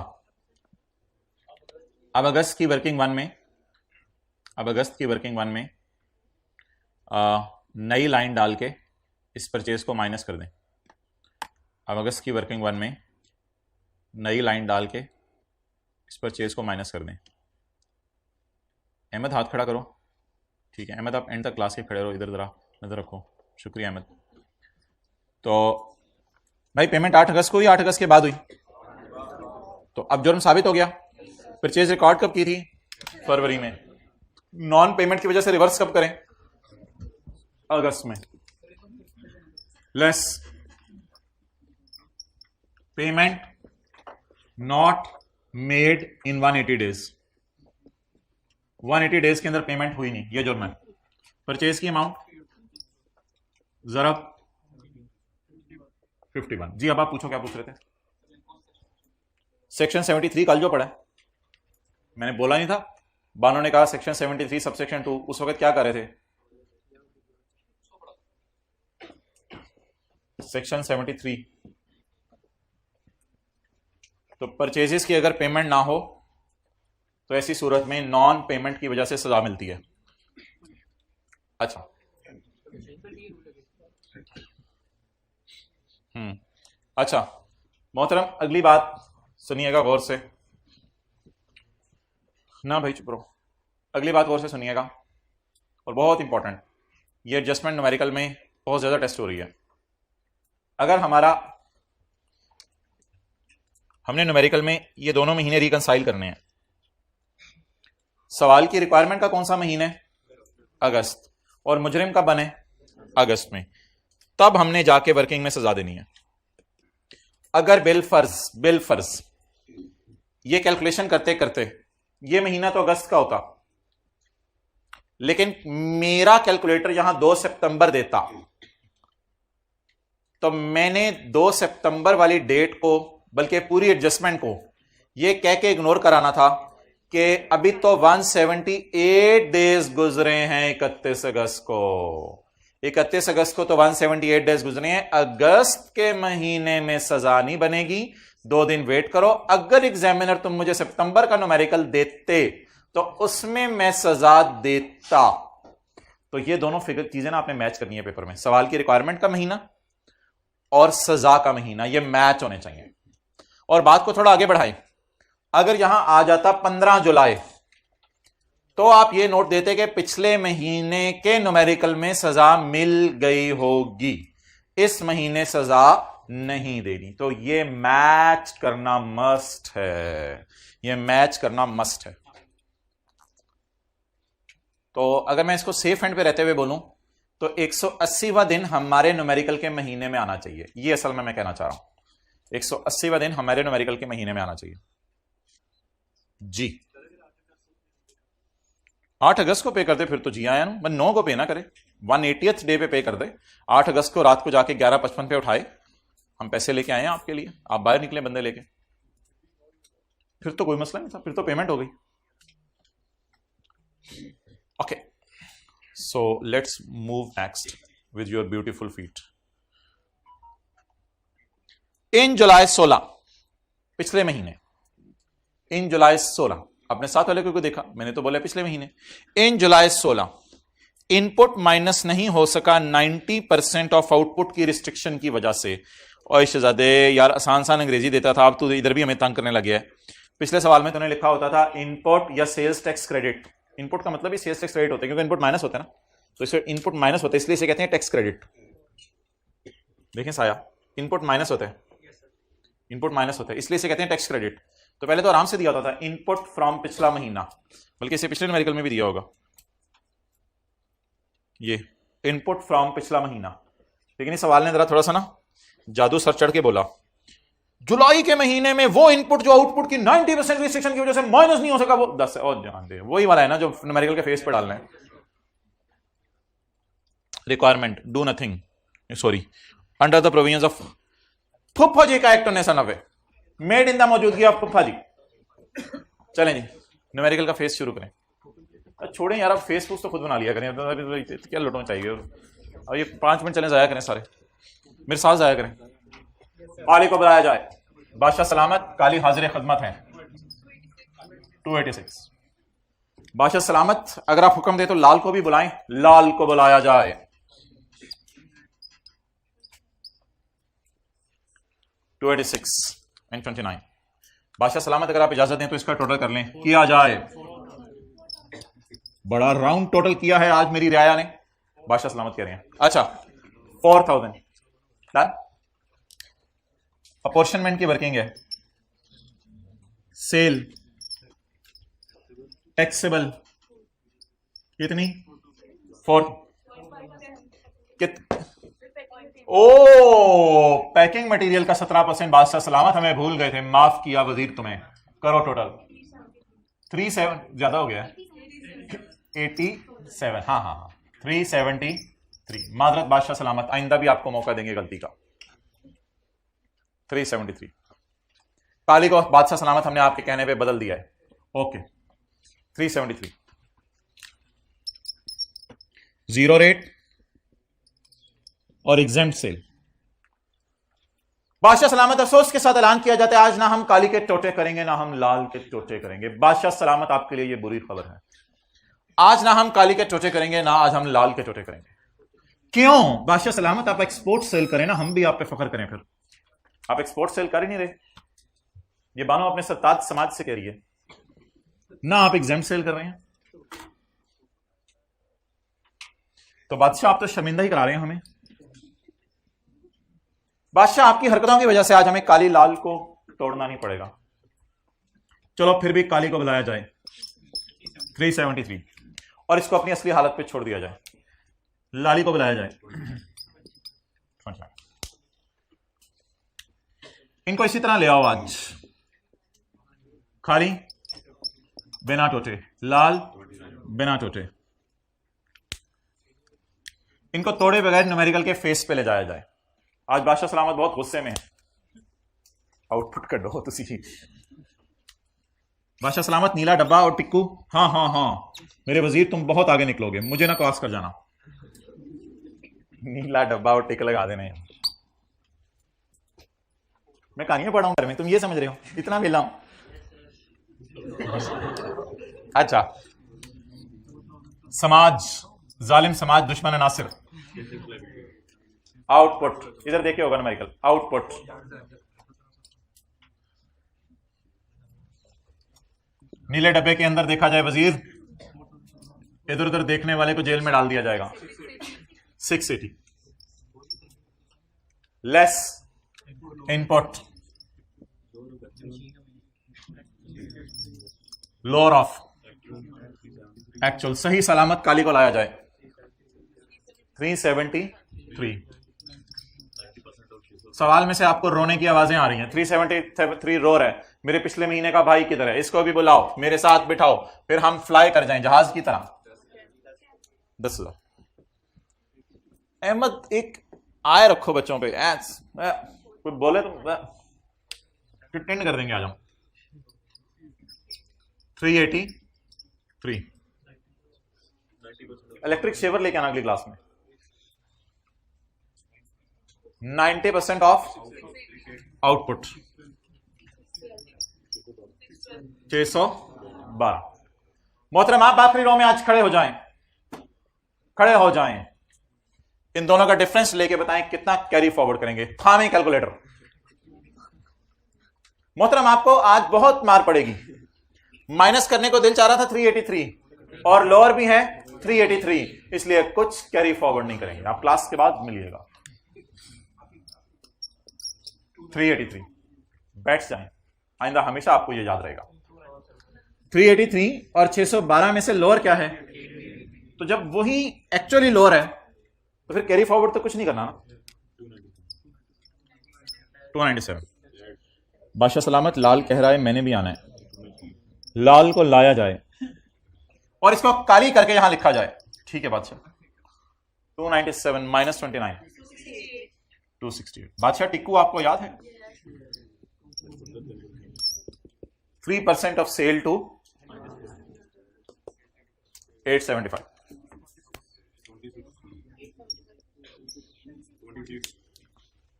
अब अगस्त की वर्किंग वन में, अब अगस्त की वर्किंग वन में नई लाइन डाल के इस परचेज को माइनस कर दें। अब अगस्त की वर्किंग वन में नई लाइन डाल के इस परचेज को माइनस कर दें। अहमद हाथ खड़ा करो, ठीक है अहमद, आप एंड तक क्लास के खड़े रहो, इधर जरा नजर रखो, शुक्रिया अहमद। तो भाई पेमेंट 8 अगस्त को हुई, 8 अगस्त के बाद हुई, तो अब जुर्म साबित हो गया। परचेज रिकॉर्ड कब की थी, फरवरी में, नॉन पेमेंट की वजह से रिवर्स कब करें, अगस्त में, less payment not made in 180 days, 180 days के अंदर पेमेंट हुई नहीं, ये जुर्म है। परचेज की अमाउंट जरा 51। जी अब आप पूछो, क्या पूछ रहे थे। सेक्शन 73 कल जो पढ़ा है, मैंने बोला नहीं था, बानो ने कहा सेक्शन 73 सबसेक्शन 2, उस वक्त क्या कर रहे थे, सेक्शन 73। तो परचेजेस की अगर पेमेंट ना हो तो ऐसी सूरत में नॉन पेमेंट की वजह से सजा मिलती है। अच्छा, अच्छा मोहतरम, अगली बात सुनिएगा गौर से, ना भाई चुप रहो, अगली बात गौर से सुनिएगा और बहुत इंपॉर्टेंट, ये एडजस्टमेंट न्यूमेरिकल में बहुत ज्यादा टेस्ट हो रही है। अगर हमने न्यूमेरिकल में ये दोनों महीने रिकंसाइल करने हैं, सवाल की रिक्वायरमेंट का कौन सा महीना है, अगस्त, और मुजरिम का बने अगस्त में, तब हमने जाके वर्किंग में सजा देनी है। अगर बिल फर्ज ये कैलकुलेशन करते करते ये महीना तो अगस्त का होता, लेकिन मेरा कैलकुलेटर यहां 2 सितंबर देता, तो मैंने 2 सितंबर वाली डेट को, बल्कि पूरी एडजस्टमेंट को ये कह के इग्नोर कराना था कि अभी तो 178 डेज गुजरे हैं 31 अगस्त को, 31 अगस्त को तो 178 डेज गुजरे हैं, अगस्त के महीने में सजा नहीं बनेगी, 2 दिन वेट करो। अगर एग्जामिनर तुम मुझे सितंबर का न्यूमेरिकल देते तो उसमें मैं सजा देता। तो ये दोनों फिगर चीजें ना आपने मैच करनी है पेपर में, सवाल की रिक्वायरमेंट का महीना और सजा का महीना, ये मैच होने चाहिए। और बात को थोड़ा आगे बढ़ाएं, अगर यहां आ जाता 15 जुलाई, तो आप ये नोट देते कि पिछले महीने के न्यूमेरिकल में सजा मिल गई होगी, इस महीने सजा नहीं देनी। तो ये मैच करना मस्ट है, ये मैच करना मस्ट है। तो अगर मैं इसको सेफ हैंड पे रहते हुए बोलूं तो 180वां दिन हमारे न्यूमेरिकल के महीने में आना चाहिए, ये असल में मैं कहना चाह रहा हूं, 180वां दिन हमारे न्यूमेरिकल के महीने में आना चाहिए। जी 8 अगस्त को पे कर दे फिर तो जी आया ना, 9 को पे ना करे, 180th डे पे कर दे, 8 अगस्त को रात को जाके 11:55 पे उठाए हम पैसे लेके आए हैं आपके लिए, आप बाहर निकले बंदे लेके, फिर तो कोई मसला नहीं था, फिर तो पेमेंट हो गई। Okay, so let's move next with your beautiful feet. In July 16, पिछले महीने, इन जुलाई 16, आपने साथ वाले को देखा, मैंने तो बोला पिछले महीने। इन जुलाई 16 इनपुट माइनस नहीं हो सका 90% ऑफ आउटपुट की रिस्ट्रिक्शन की वजह से। और शहजादे यार आसान आसान अंग्रेजी देता था, अब तो इधर भी हमें तंग करने लग गया है। पिछले सवाल में तूने लिखा होता था इनपुट या सेल्स टैक्स क्रेडिट। इनपुट का मतलब ही सेल्स टैक्स क्रेडिट होता है, क्योंकि इनपुट माइनस होता है ना, तो इससे इनपुट माइनस होता है, इसलिए इसे कहते हैं टैक्स क्रेडिट। देखें साया, इनपुट माइनस होता है, इनपुट माइनस होता है, इसलिए इसे कहते हैं टैक्स क्रेडिट। तो पहले तो आराम से दिया होता था इनपुट फ्रॉम पिछला महीना, बल्कि इसे पिछले न्यूमेरिकल में भी दिया होगा, ये इनपुट फ्रॉम पिछला महीना। लेकिन इस सवाल ने जरा थोड़ा सा ना जादू सर चढ़ के बोला, जुलाई के महीने में वो इनपुट जो आउटपुट की 90% रिस्ट्रिक्शन की वजह से माइनस नहीं हो सका, वो 10 और जान दे, वही वाला है ना जो न्यूमेरिकल के फेस पे डालना है। Requirement do nothing, sorry, under the provisions of फुफ्फा जी का एक्ट 1990, मेड इन द मौजूदगी ऑफ फुफ्फा जी। चलें जी, न्यूमेरिकल का फेस शुरू करें। छोड़ें यार, अब फेस फूस तो खुद बना लिया करें, क्या लुटना चाहिए। अब ये 5 मिनट चले जाया करें, सारे मेरे साथ जाया करें। काली को बुलाया जाए, बादशाह सलामत, काली हाजिर खदमत है। 286 बादशाह सलामत, अगर आप हुक्म दे तो लाल को भी बुलाएं, लाल को बुलाया जाए। 286 एंड 29 बादशाह सलामत, अगर आप इजाजत दें तो इसका टोटल कर लें, किया जाए। बड़ा राउंड टोटल किया है आज मेरी रियाया ने, बादशाह सलामत कह रहे हैं। अच्छा 4000 डन। अपॉर्शनमेंट की वर्किंग है, सेल टैक्सेबल कितनी 4 ओ पैकिंग मटेरियल का 17%। बादशाह सलामत, हमें भूल गए थे, माफ किया वजीर तुम्हें। करो टोटल 37, ज्यादा हो गया 87, हाँ हाँ हाँ 373। माजरत बादशाह सलामत, आइंदा भी आपको मौका देंगे गलती का। 373 काली को बादशाह सलामत हमने आपके कहने पे बदल दिया है, ओके। 373 जीरो रेट और एग्जेम्प्ट सेल। बादशाह सलामत, अफसोस के साथ ऐलान किया जाता है आज ना हम काली के टोटे करेंगे ना हम लाल के टोटे करेंगे। बादशाह सलामत, आपके लिए यह बुरी खबर है, आज ना हम काली के टोटे करेंगे ना आज हम लाल के टोटे करेंगे। क्यों बादशाह सलामत, आप एक्सपोर्ट सेल करें ना, हम भी आप पे फख्र करें। फिर आप एक्सपोर्ट सेल कर ही नहीं रहे, ये बानो अपने सरताज समाज से कह रही है ना, आप एग्जेम्प्ट सेल कर रहे हैं। तो बादशाह आप तो शर्मिंदा ही करा रहे हैं हमें। बादशाह आपकी हरकतों की वजह से आज हमें काली लाल को तोड़ना नहीं पड़ेगा। चलो फिर भी काली को बुलाया जाए 373 और इसको अपनी असली हालत पे छोड़ दिया जाए। लाली को बुलाया जाए, इनको इसी तरह ले आओ आज, खाली बिना टोटे, लाल बिना टोटे। इनको तोड़े बगैर न्यूमेरिकल के फेस पे ले जाया जाए। आज बादशाह सलामत बहुत गुस्से में है, आउटपुट कर दो तुसी। बादशाह सलामत, नीला डब्बा और टिक्कू, हाँ हाँ हाँ मेरे वजीर तुम बहुत आगे निकलोगे, मुझे ना क्रॉस कर जाना। नीला डब्बा और टिक लगा देने। मैं कहानियां पढ़ा हूं घर में, तुम ये समझ रहे हो इतना मिला हूं। अच्छा, समाज जालिम समाज दुश्मन नासिर। आउटपुट इधर देखे होगा न्यूमेरिकल, आउटपुट नीले डब्बे के अंदर देखा जाए वजीर, इधर उधर देखने वाले को जेल में डाल दिया जाएगा। 680 less input, lower of actual. सही सलामत काली को लाया जाए 373। सवाल में से आपको रोने की आवाजें आ रही हैं। 373 रो रहा है, मेरे पिछले महीने का भाई किधर है, इसको भी बुलाओ, मेरे साथ बिठाओ, फिर हम फ्लाई कर जाएं जहाज की तरह। 10,000 अहमद, एक आय रखो बच्चों पे। कोई बोले तो प्रिटेंड कर देंगे। आ जाओ 383 इलेक्ट्रिक शेवर लेके आना अगली क्लास में। 90% ऑफ आउटपुट 612। मोहतरम आप आखिरी रो में आज खड़े हो जाएं, खड़े हो जाएं, इन दोनों का डिफरेंस लेके बताएं कितना कैरी फॉरवर्ड करेंगे। थामे कैलकुलेटर। मोहतरम आपको आज बहुत मार पड़ेगी। माइनस करने को दिल चाह रहा था 383 और लोअर भी है 383, इसलिए कुछ कैरी फॉरवर्ड नहीं करेंगे। आप क्लास के बाद मिलिएगा। 383 बैठ जाएं, आइंदा हमेशा आपको यह याद रहेगा। 383 और 612 में से लोअर क्या है? तो जब वही एक्चुअली लोअर है तो फिर कैरी फॉरवर्ड तो कुछ नहीं करना ना। 297। बादशाह सलामत लाल कह रहा है मैंने भी आना है। लाल को लाया जाए और इसको काली करके यहां लिखा जाए। ठीक है बादशाह। 297 माइनस 29 268। बादशाह टिक्कू आपको याद है? 3% ऑफ सेल टू 875।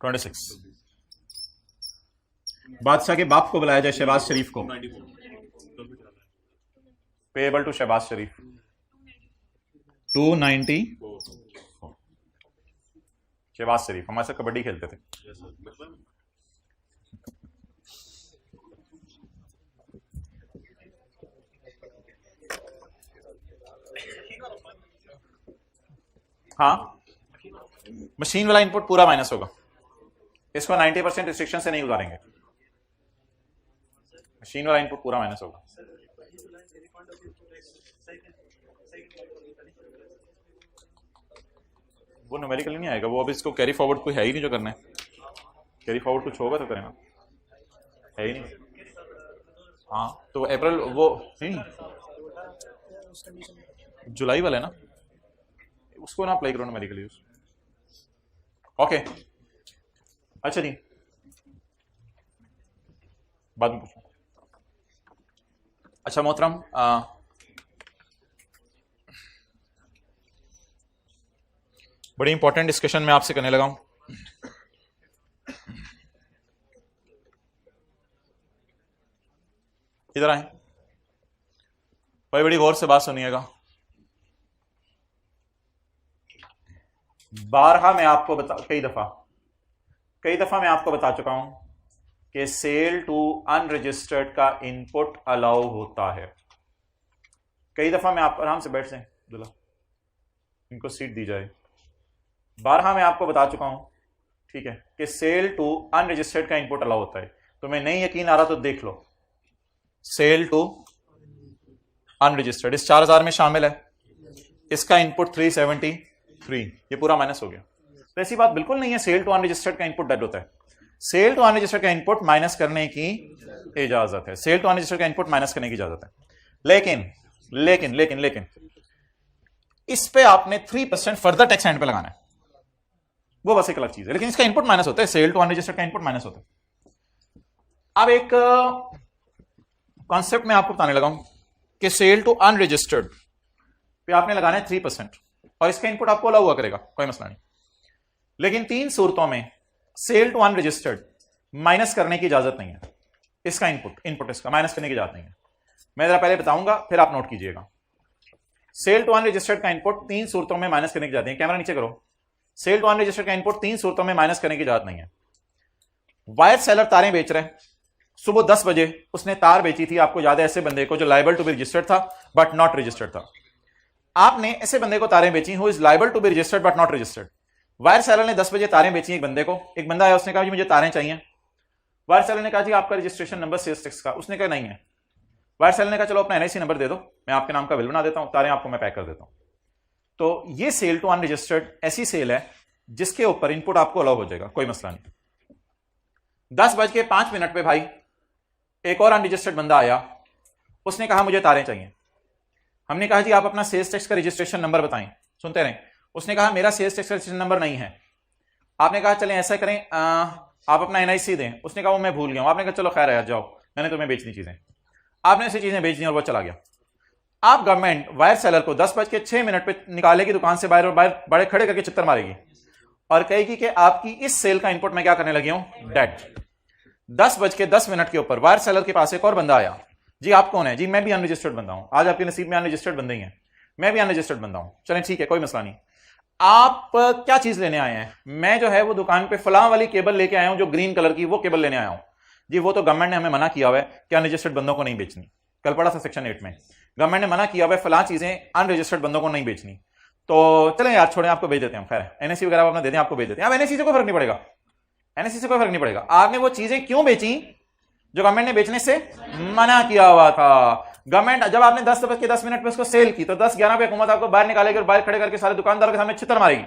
26। बादशाह के बाप को बुलाया जाए, शहबाज शरीफ को। पेएबल टू शहबाज शरीफ 290। शहबाज शरीफ हमारे साथ कबड्डी खेलते थे। हाँ, मशीन वाला इनपुट पूरा माइनस होगा। इसको 90% रिस्ट्रिक्शन से नहीं गुजारेंगे। मशीन वाला इनपुट पूरा माइनस होगा। वो न्यूमेरिकली नहीं आएगा। वो अब इसको कैरी फॉरवर्ड कोई है ही नहीं जो करना है। कैरी फॉरवर्ड कुछ होगा तो करेना, है ही नहीं। हाँ तो अप्रैल वो नहीं, जुलाई वाला है ना, उसको ना अप्लाई करो न्यूमेरिकली यूज। ओके अच्छा जी, बाद में पूछो। अच्छा मोहतरम, बड़ी इंपॉर्टेंट डिस्कशन मैं आपसे करने लगा हूं। इधर आए भाई, बड़ी गौर से बात सुनिएगा। बारहा मैं आपको कई दफा मैं आपको बता चुका हूं कि सेल टू अनरजिस्टर्ड का इनपुट अलाउ होता है। कई दफा मैं आप आराम से बैठ जाएं दुल्हा, इनको सीट दी जाए। बारहा मैं आपको बता चुका हूं, ठीक है, कि सेल टू अनरजिस्टर्ड का इनपुट अलाउ होता है। तुम्हें नहीं यकीन आ रहा तो देख लो। सेल टू अनरजिस्टर्ड इस 4000 में शामिल है। इसका इनपुट 373, ये पूरा माइनस हो गया। तो ऐसी बात बिल्कुल नहीं है सेल टू अनरजिस्टर्ड का इनपुट डेड होता है। सेल टू अनरजिस्टर्ड का इनपुट माइनस करने की इजाजत है। सेल टू अनरजिस्टर्ड का इनपुट माइनस करने की इजाजत है। लेकिन लेकिन लेकिन लेकिन इस पे आपने 3% फर्दर टैक्स एंड पे लगाना है, वो बस एक अलग चीज है। लेकिन इसका इनपुट माइनस होता है। सेल टू अनरजिस्टर्ड का इनपुट माइनस होता है। अब एक कॉन्सेप्ट में आपको बताने लगा हूं कि सेल टू अनरजिस्टर्ड पे आपने लगाना है 3% और इसका इनपुट आपको अलाउ हुआ करेगा, कोई मसला नहीं। लेकिन 3 सूरतों में सेल टू अनरजिस्टर्ड माइनस करने की इजाजत नहीं है। इसका इनपुट इसका माइनस करने की इजाजत नहीं है। मैं जरा पहले बताऊंगा, फिर आप नोट कीजिएगा। सेल टू अनरजिस्टर्ड का इनपुट 3 सूरतों में माइनस करने की इजाजत है। कैमरा नीचे करो। सेल टू अनरजिस्टर्ड का इनपुट 3 सूरतों में माइनस करने की इजाजत नहीं है। वायर सेलर तारें बेच रहे हैं। सुबह 10 बजे उसने तार बेची थी, आपको याद है, ऐसे बंदे को जो लायबल टू बी रजिस्टर्ड था बट नॉट रजिस्टर्ड था। आपने ऐसे बंदे को तारें बेची who is liable to be registered but not registered. Wire seller ने 10 बजे तारें बेची एक बंदे को। एक बंदा आया, उसने कहा जी मुझे तारें चाहिए। वायर सेलर ने कहा जी आपका रजिस्ट्रेशन नंबर सेल्स टैक्स का, उसने कहा नहीं है। वायर सेलर ने कहा चलो अपना एनआईसी नंबर दे दो, मैं आपके नाम का बिल बना देता हूं, तारें आपको मैं पैक कर देता हूं। तो ये सेल टू अनरजिस्टर्ड ऐसी सेल है जिसके ऊपर इनपुट आपको अलाउ हो जाएगा, कोई मसला नहीं। 10:05 पे भाई एक और अनरजिस्टर्ड बंदा आया, उसने कहा मुझे तारें चाहिए। हमने कहा जी आप अपना सेल्स टैक्स का रजिस्ट्रेशन नंबर बताएं। सुनते रहें। उसने कहा मेरा सेल्स टैक्स का रजिस्ट्रेशन नंबर नहीं है। आपने कहा चलें ऐसा करें, आप अपना एनआईसी दें। उसने कहा वो मैं भूल गया हूं। आपने कहा चलो खैर है जाओ, मैंने तुम्हें बेचनी चीजें। आपने ऐसी चीजें बेच दी और वो चला गया। आप गवर्नमेंट वायर सेलर को 10:06 पे निकालेगी दुकान से बाहर और बाहर बड़े खड़े करके चित्तर मारेगी और कहेगी कि आपकी इस सेल का इनपुट मैं क्या करने लगी हूं, डेड। 10:10 के ऊपर वायर सेलर के पास एक और बंदा आया। जी आप कौन है? जी मैं भी अनरजिस्टर्ड बंदा हूं। आज आपके नसीब में अनरजिस्टर्ड बंदे ही हैं, मैं भी अनरजिस्टर्ड बंदा हूं। चलें ठीक है, कोई मसला नहीं। आप क्या चीज लेने आए हैं? मैं जो है वो दुकान पे फलां वाली केबल लेके आया हूं, जो ग्रीन कलर की, वो केबल लेने आया हूं। जी वो तो गवर्नमेंट ने हमें मना किया हुआ है कि अनरजिस्टर्ड बंदों को नहीं बेचनी। कल पढ़ा था सेक्शन 8 में, गवर्नमेंट ने मना किया हुआ है फलां चीजें अनरजिस्टर्ड बंदों को नहीं बेचनी। तो चलें यार छोड़ें, आपको बेच देते हैं। खैर एनएससी वगैरह अपना दे दें, आपको बेच देते हैं। अब एनएससी से कोई फर्क नहीं पड़ेगा, एनएससी से कोई फर्क नहीं पड़ेगा। आपने वो चीजें क्यों बेची जो गवर्नमेंट ने बेचने से मना किया हुआ था। गवर्नमेंट जब आपने 10:10 पे उसको सेल की तो 10:11 पे हुकूमत आपको बाहर निकालेगी और बाहर खड़े करके सारे दुकानदारों के सामने छितर मारेगी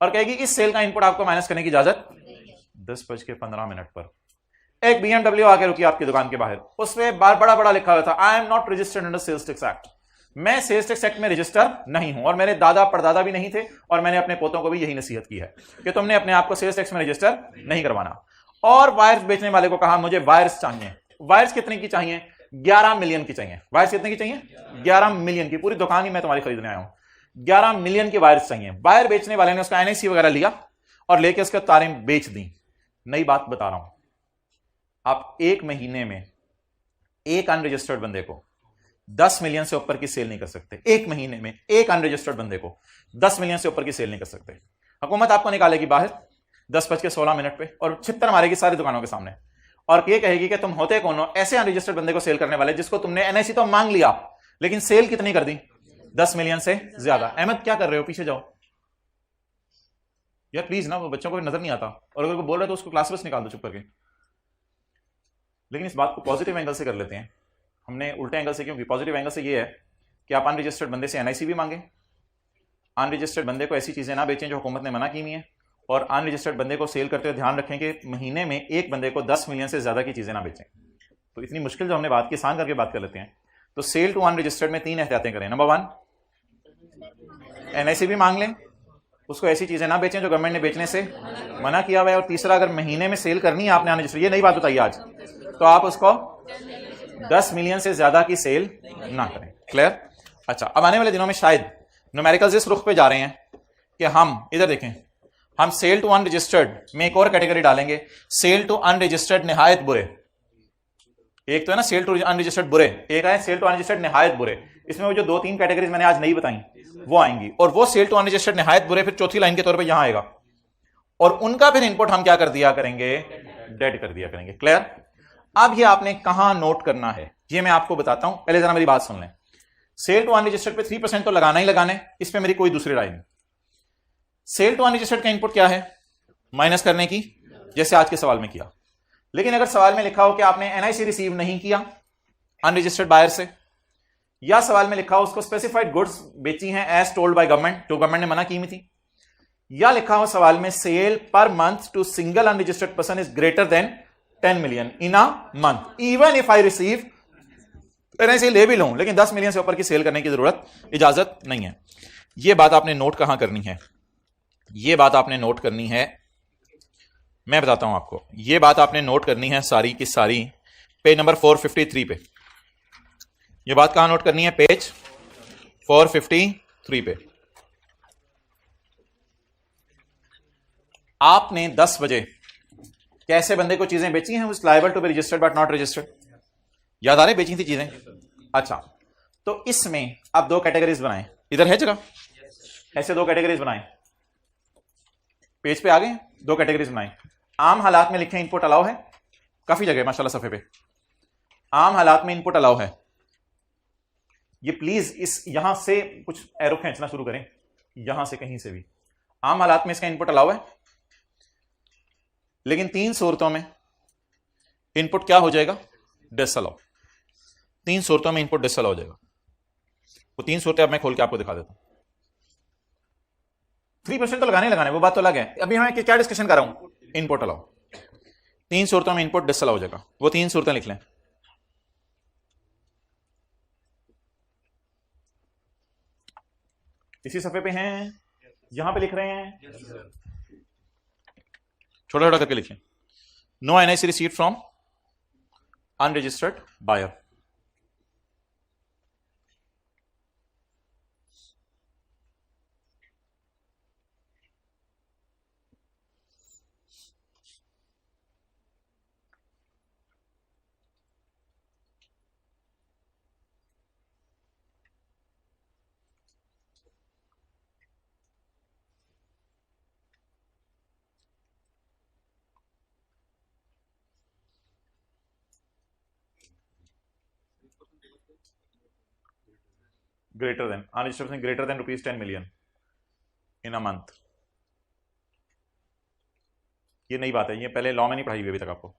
और कहेगी इस सेल का इनपुट आपको माइनस करने की इजाजत 10:15 पर। एक बीएमडब्ल्यू आके रुकी आपकी दुकान के बाहर, उसमें बड़ा बड़ा लिखा हुआ था I am not registered under sales tax act. मैं सेल्स टैक्स एक्ट में रजिस्टर नहीं हूं और मेरे दादा परदादा भी नहीं थे और मैंने अपने पोतों को भी यही नसीहत की है कि तुमने अपने आप को सेल्स टैक्स में रजिस्टर नहीं करवाना। और वायर्स बेचने वाले को कहा मुझे वायर्स चाहिए। वायर्स कितने की चाहिए? 11 मिलियन की चाहिए। वायर्स कितने की चाहिए? 11 मिलियन की। पूरी दुकान ही मैं तुम्हारी खरीदने आया हूं। 11 मिलियन की वायर्स चाहिए। वायर बेचने वाले ने उसका एनआईसी वगैरह लिया और लेके उसका तारें बेच दी। नई बात बता रहा हूं, आप एक महीने में एक अनरजिस्टर्ड बंदे को 10 मिलियन से ऊपर की सेल नहीं कर सकते। एक महीने में एक अनरजिस्टर्ड बंदे को 10 मिलियन से ऊपर की सेल नहीं कर सकते। हुकूमत आपको निकालेगी बाहर 10:16 पे और छित्तर मारेगी सारी दुकानों के सामने और ये कहेगी कि तुम होते कौन हो ऐसे अनरजिस्टर्ड बंदे को सेल करने वाले जिसको तुमने एनआईसी तो मांग लिया लेकिन सेल कितनी कर दी? 10 मिलियन से ज्यादा। अहमद क्या कर रहे हो? पीछे जाओ यार प्लीज ना, वो बच्चों को नजर नहीं आता और अगर कोई बोल रहा है तो उसको क्लास बस निकाल दो चुप करके। लेकिन इस बात को पॉजिटिव एंगल से कर लेते हैं, हमने उल्टे एंगल से, क्योंकि पॉजिटिव एंगल से ये है कि आप अनरजिस्टर्ड बंदे से एनआईसी भी मांगे, अनरजिस्टर्ड बंदे को ऐसी चीजें ना बेचें जो हुकूमत ने मना की हुई है, और अनरजिस्टर्ड बंदे को सेल करते हुए ध्यान रखें कि महीने में एक बंदे को 10 मिलियन से ज्यादा की चीजें ना बेचें। तो इतनी मुश्किल जो हमने बात की आसान करके बात कर लेते हैं। तो सेल टू अनरजिस्टर्ड में 3 एहतियातें करें। नंबर 1, एनआईसी भी मांग लें, उसको ऐसी चीजें ना बेचें जो गवर्नमेंट ने बेचने से मना किया हुआ है। और तीसरा, अगर महीने में सेल करनी है आपने अनरजिस्टर्ड, ये नई बात बताइए आज, तो आप उसको 10 मिलियन से ज्यादा की सेल ना करें। क्लियर? अच्छा, अब आने वाले दिनों में शायद न्यूमेरिकल्स इस रुख पे जा रहे हैं कि हम इधर देखें, हम सेल टू अनरजिस्टर्ड में एक और कैटेगरी डालेंगे, सेल टू अनरजिस्टर्ड निहायत बुरे। एक तो है ना सेल टू अनरजिस्टर्ड बुरे, एक है सेल टू अनरजिस्टर्ड निहायत बुरे। इसमें वो जो 2-3 कैटेगरीज मैंने आज नहीं बताई वो आएंगी, और वो सेल टू अनरजिस्टर्ड निहायत बुरे फिर चौथी लाइन के तौर पे यहां आएगा, और उनका फिर इनपुट हम क्या कर दिया करेंगे? डेड कर दिया करेंगे। क्लियर? अब ये आपने कहां नोट करना है ये मैं आपको बताता हूं, पहले जरा मेरी बात सुन लें। सेल टू अनरजिस्टर्ड पे 3% तो लगाना ही लगाना है, इस पे मेरी कोई दूसरी राय नहीं। सेल टू अनरजिस्टर्ड का इनपुट क्या है? माइनस करने की, जैसे आज के सवाल में किया। लेकिन अगर सवाल में लिखा हो कि आपने एनआईसी रिसीव नहीं किया अनरजिस्टर्ड बायर से, या सवाल में लिखा हो उसको स्पेसिफाइड गुड्स बेची हैं एज टोल्ड बाय गवर्नमेंट, जो गवर्नमेंट ने मना की हुई थी, या लिखा हो सवाल में sale per month to single unregistered person is greater than 10 million in a month, even if I receive, NIC ले भी लूं लेकिन 10 मिलियन से ऊपर की सेल करने की जरूरत, इजाजत नहीं है। यह बात आपने नोट कहां करनी है? यह बात आपने नोट करनी है, मैं बताता हूं आपको, यह बात आपने नोट करनी है सारी की सारी पेज नंबर 453 पे। यह बात कहां नोट करनी है? पेज 453 पे। आपने 10 बजे कैसे बंदे को चीजें बेची हैं? उस liable to be registered but not registered, याद आ रहे? बेची थी चीजें। अच्छा, तो इसमें आप 2 कैटेगरीज बनाएं, इधर है जगह, ऐसे 2 कैटेगरीज बनाएं, पेज पे आ गए, 2 कैटेगरीज बनाएं। आम हालात में लिखें इनपुट अलाउ है, काफी जगह माशाल्लाह सफे पे आम हालात में इनपुट अलाउ है। ये प्लीज इस यहां से कुछ एरो खींचना शुरू करें, यहां से कहीं से भी। आम हालात में इसका इनपुट अलाउ है, लेकिन 3 सूरतों में इनपुट क्या हो जाएगा? डिसअलाउ। 3 सूरतों में इनपुट डिसअलाउ हो जाएगा। वो 3 सूरतें अब मैं खोल के आपको दिखा देता हूं। 3% तो लगाने लगाने वो बात तो अलग है, अभी मैं क्या डिस्कशन कर रहा हूं? Input allow. 3 सूरतों में इनपुट डिसअलाउ हो जाएगा, वो 3 सूरतें लिख लें। इसी सफे पे हैं, यहां पे लिख रहे हैं, छोटा छोटा करके लिखें। No NIC received from unregistered buyer. Greater than, unregistered greater than rupees 10 million in a month. ये नई बात है, ये पहले लॉ में नहीं पढ़ाई हुई अभी तक आपको.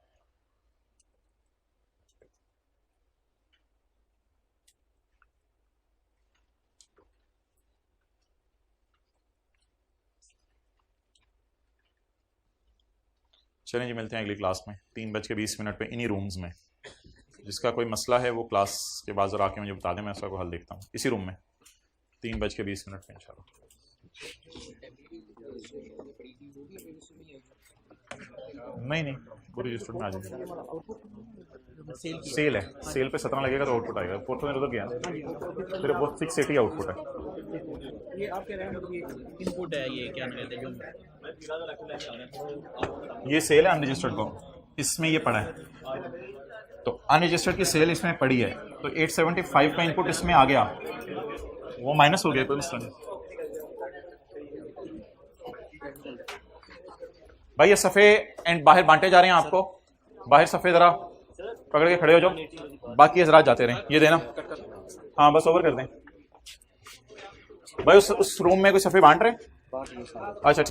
चलें जी, मिलते हैं अगली क्लास में 3:20 पे इन्हीं रूम्स में. जिसका कोई मसला है वो क्लास के बाद जरा आके मुझे बता दें, मैं उसका को हल देखता हूँ इसी रूम में 3:20 पे इंशाल्लाह. नहीं वो रजिस्टर्ड में आ जाएगा. सेल है, सेल पे 17 लगेगा तो आउटपुट आएगा. 4,000 उधर गया ना, फिर वो 680 आउटपुट है. ये आप कह रहे हैं इनपुट है, ये क्या कहते हैं जो ये सेल है अनरजिस्टर्ड को, इसमें ये पड़ा है. तो अनरजिस्टर्ड की सेल इसमें पड़ी है, तो 875 का इनपुट इसमें आ गया, वो माइनस हो गया. कोई मसला नहीं भाई. ये सफ़े एंड बाहर बांटे जा रहे हैं आपको. बाहर सफ़े ज़रा पकड़ के खड़े हो जाओ, बाकी हज़रात जाते रहें. ये देना, हाँ बस ओवर कर दें भाई. उस रूम में कोई सफ़े बांट रहे हैं? अच्छा.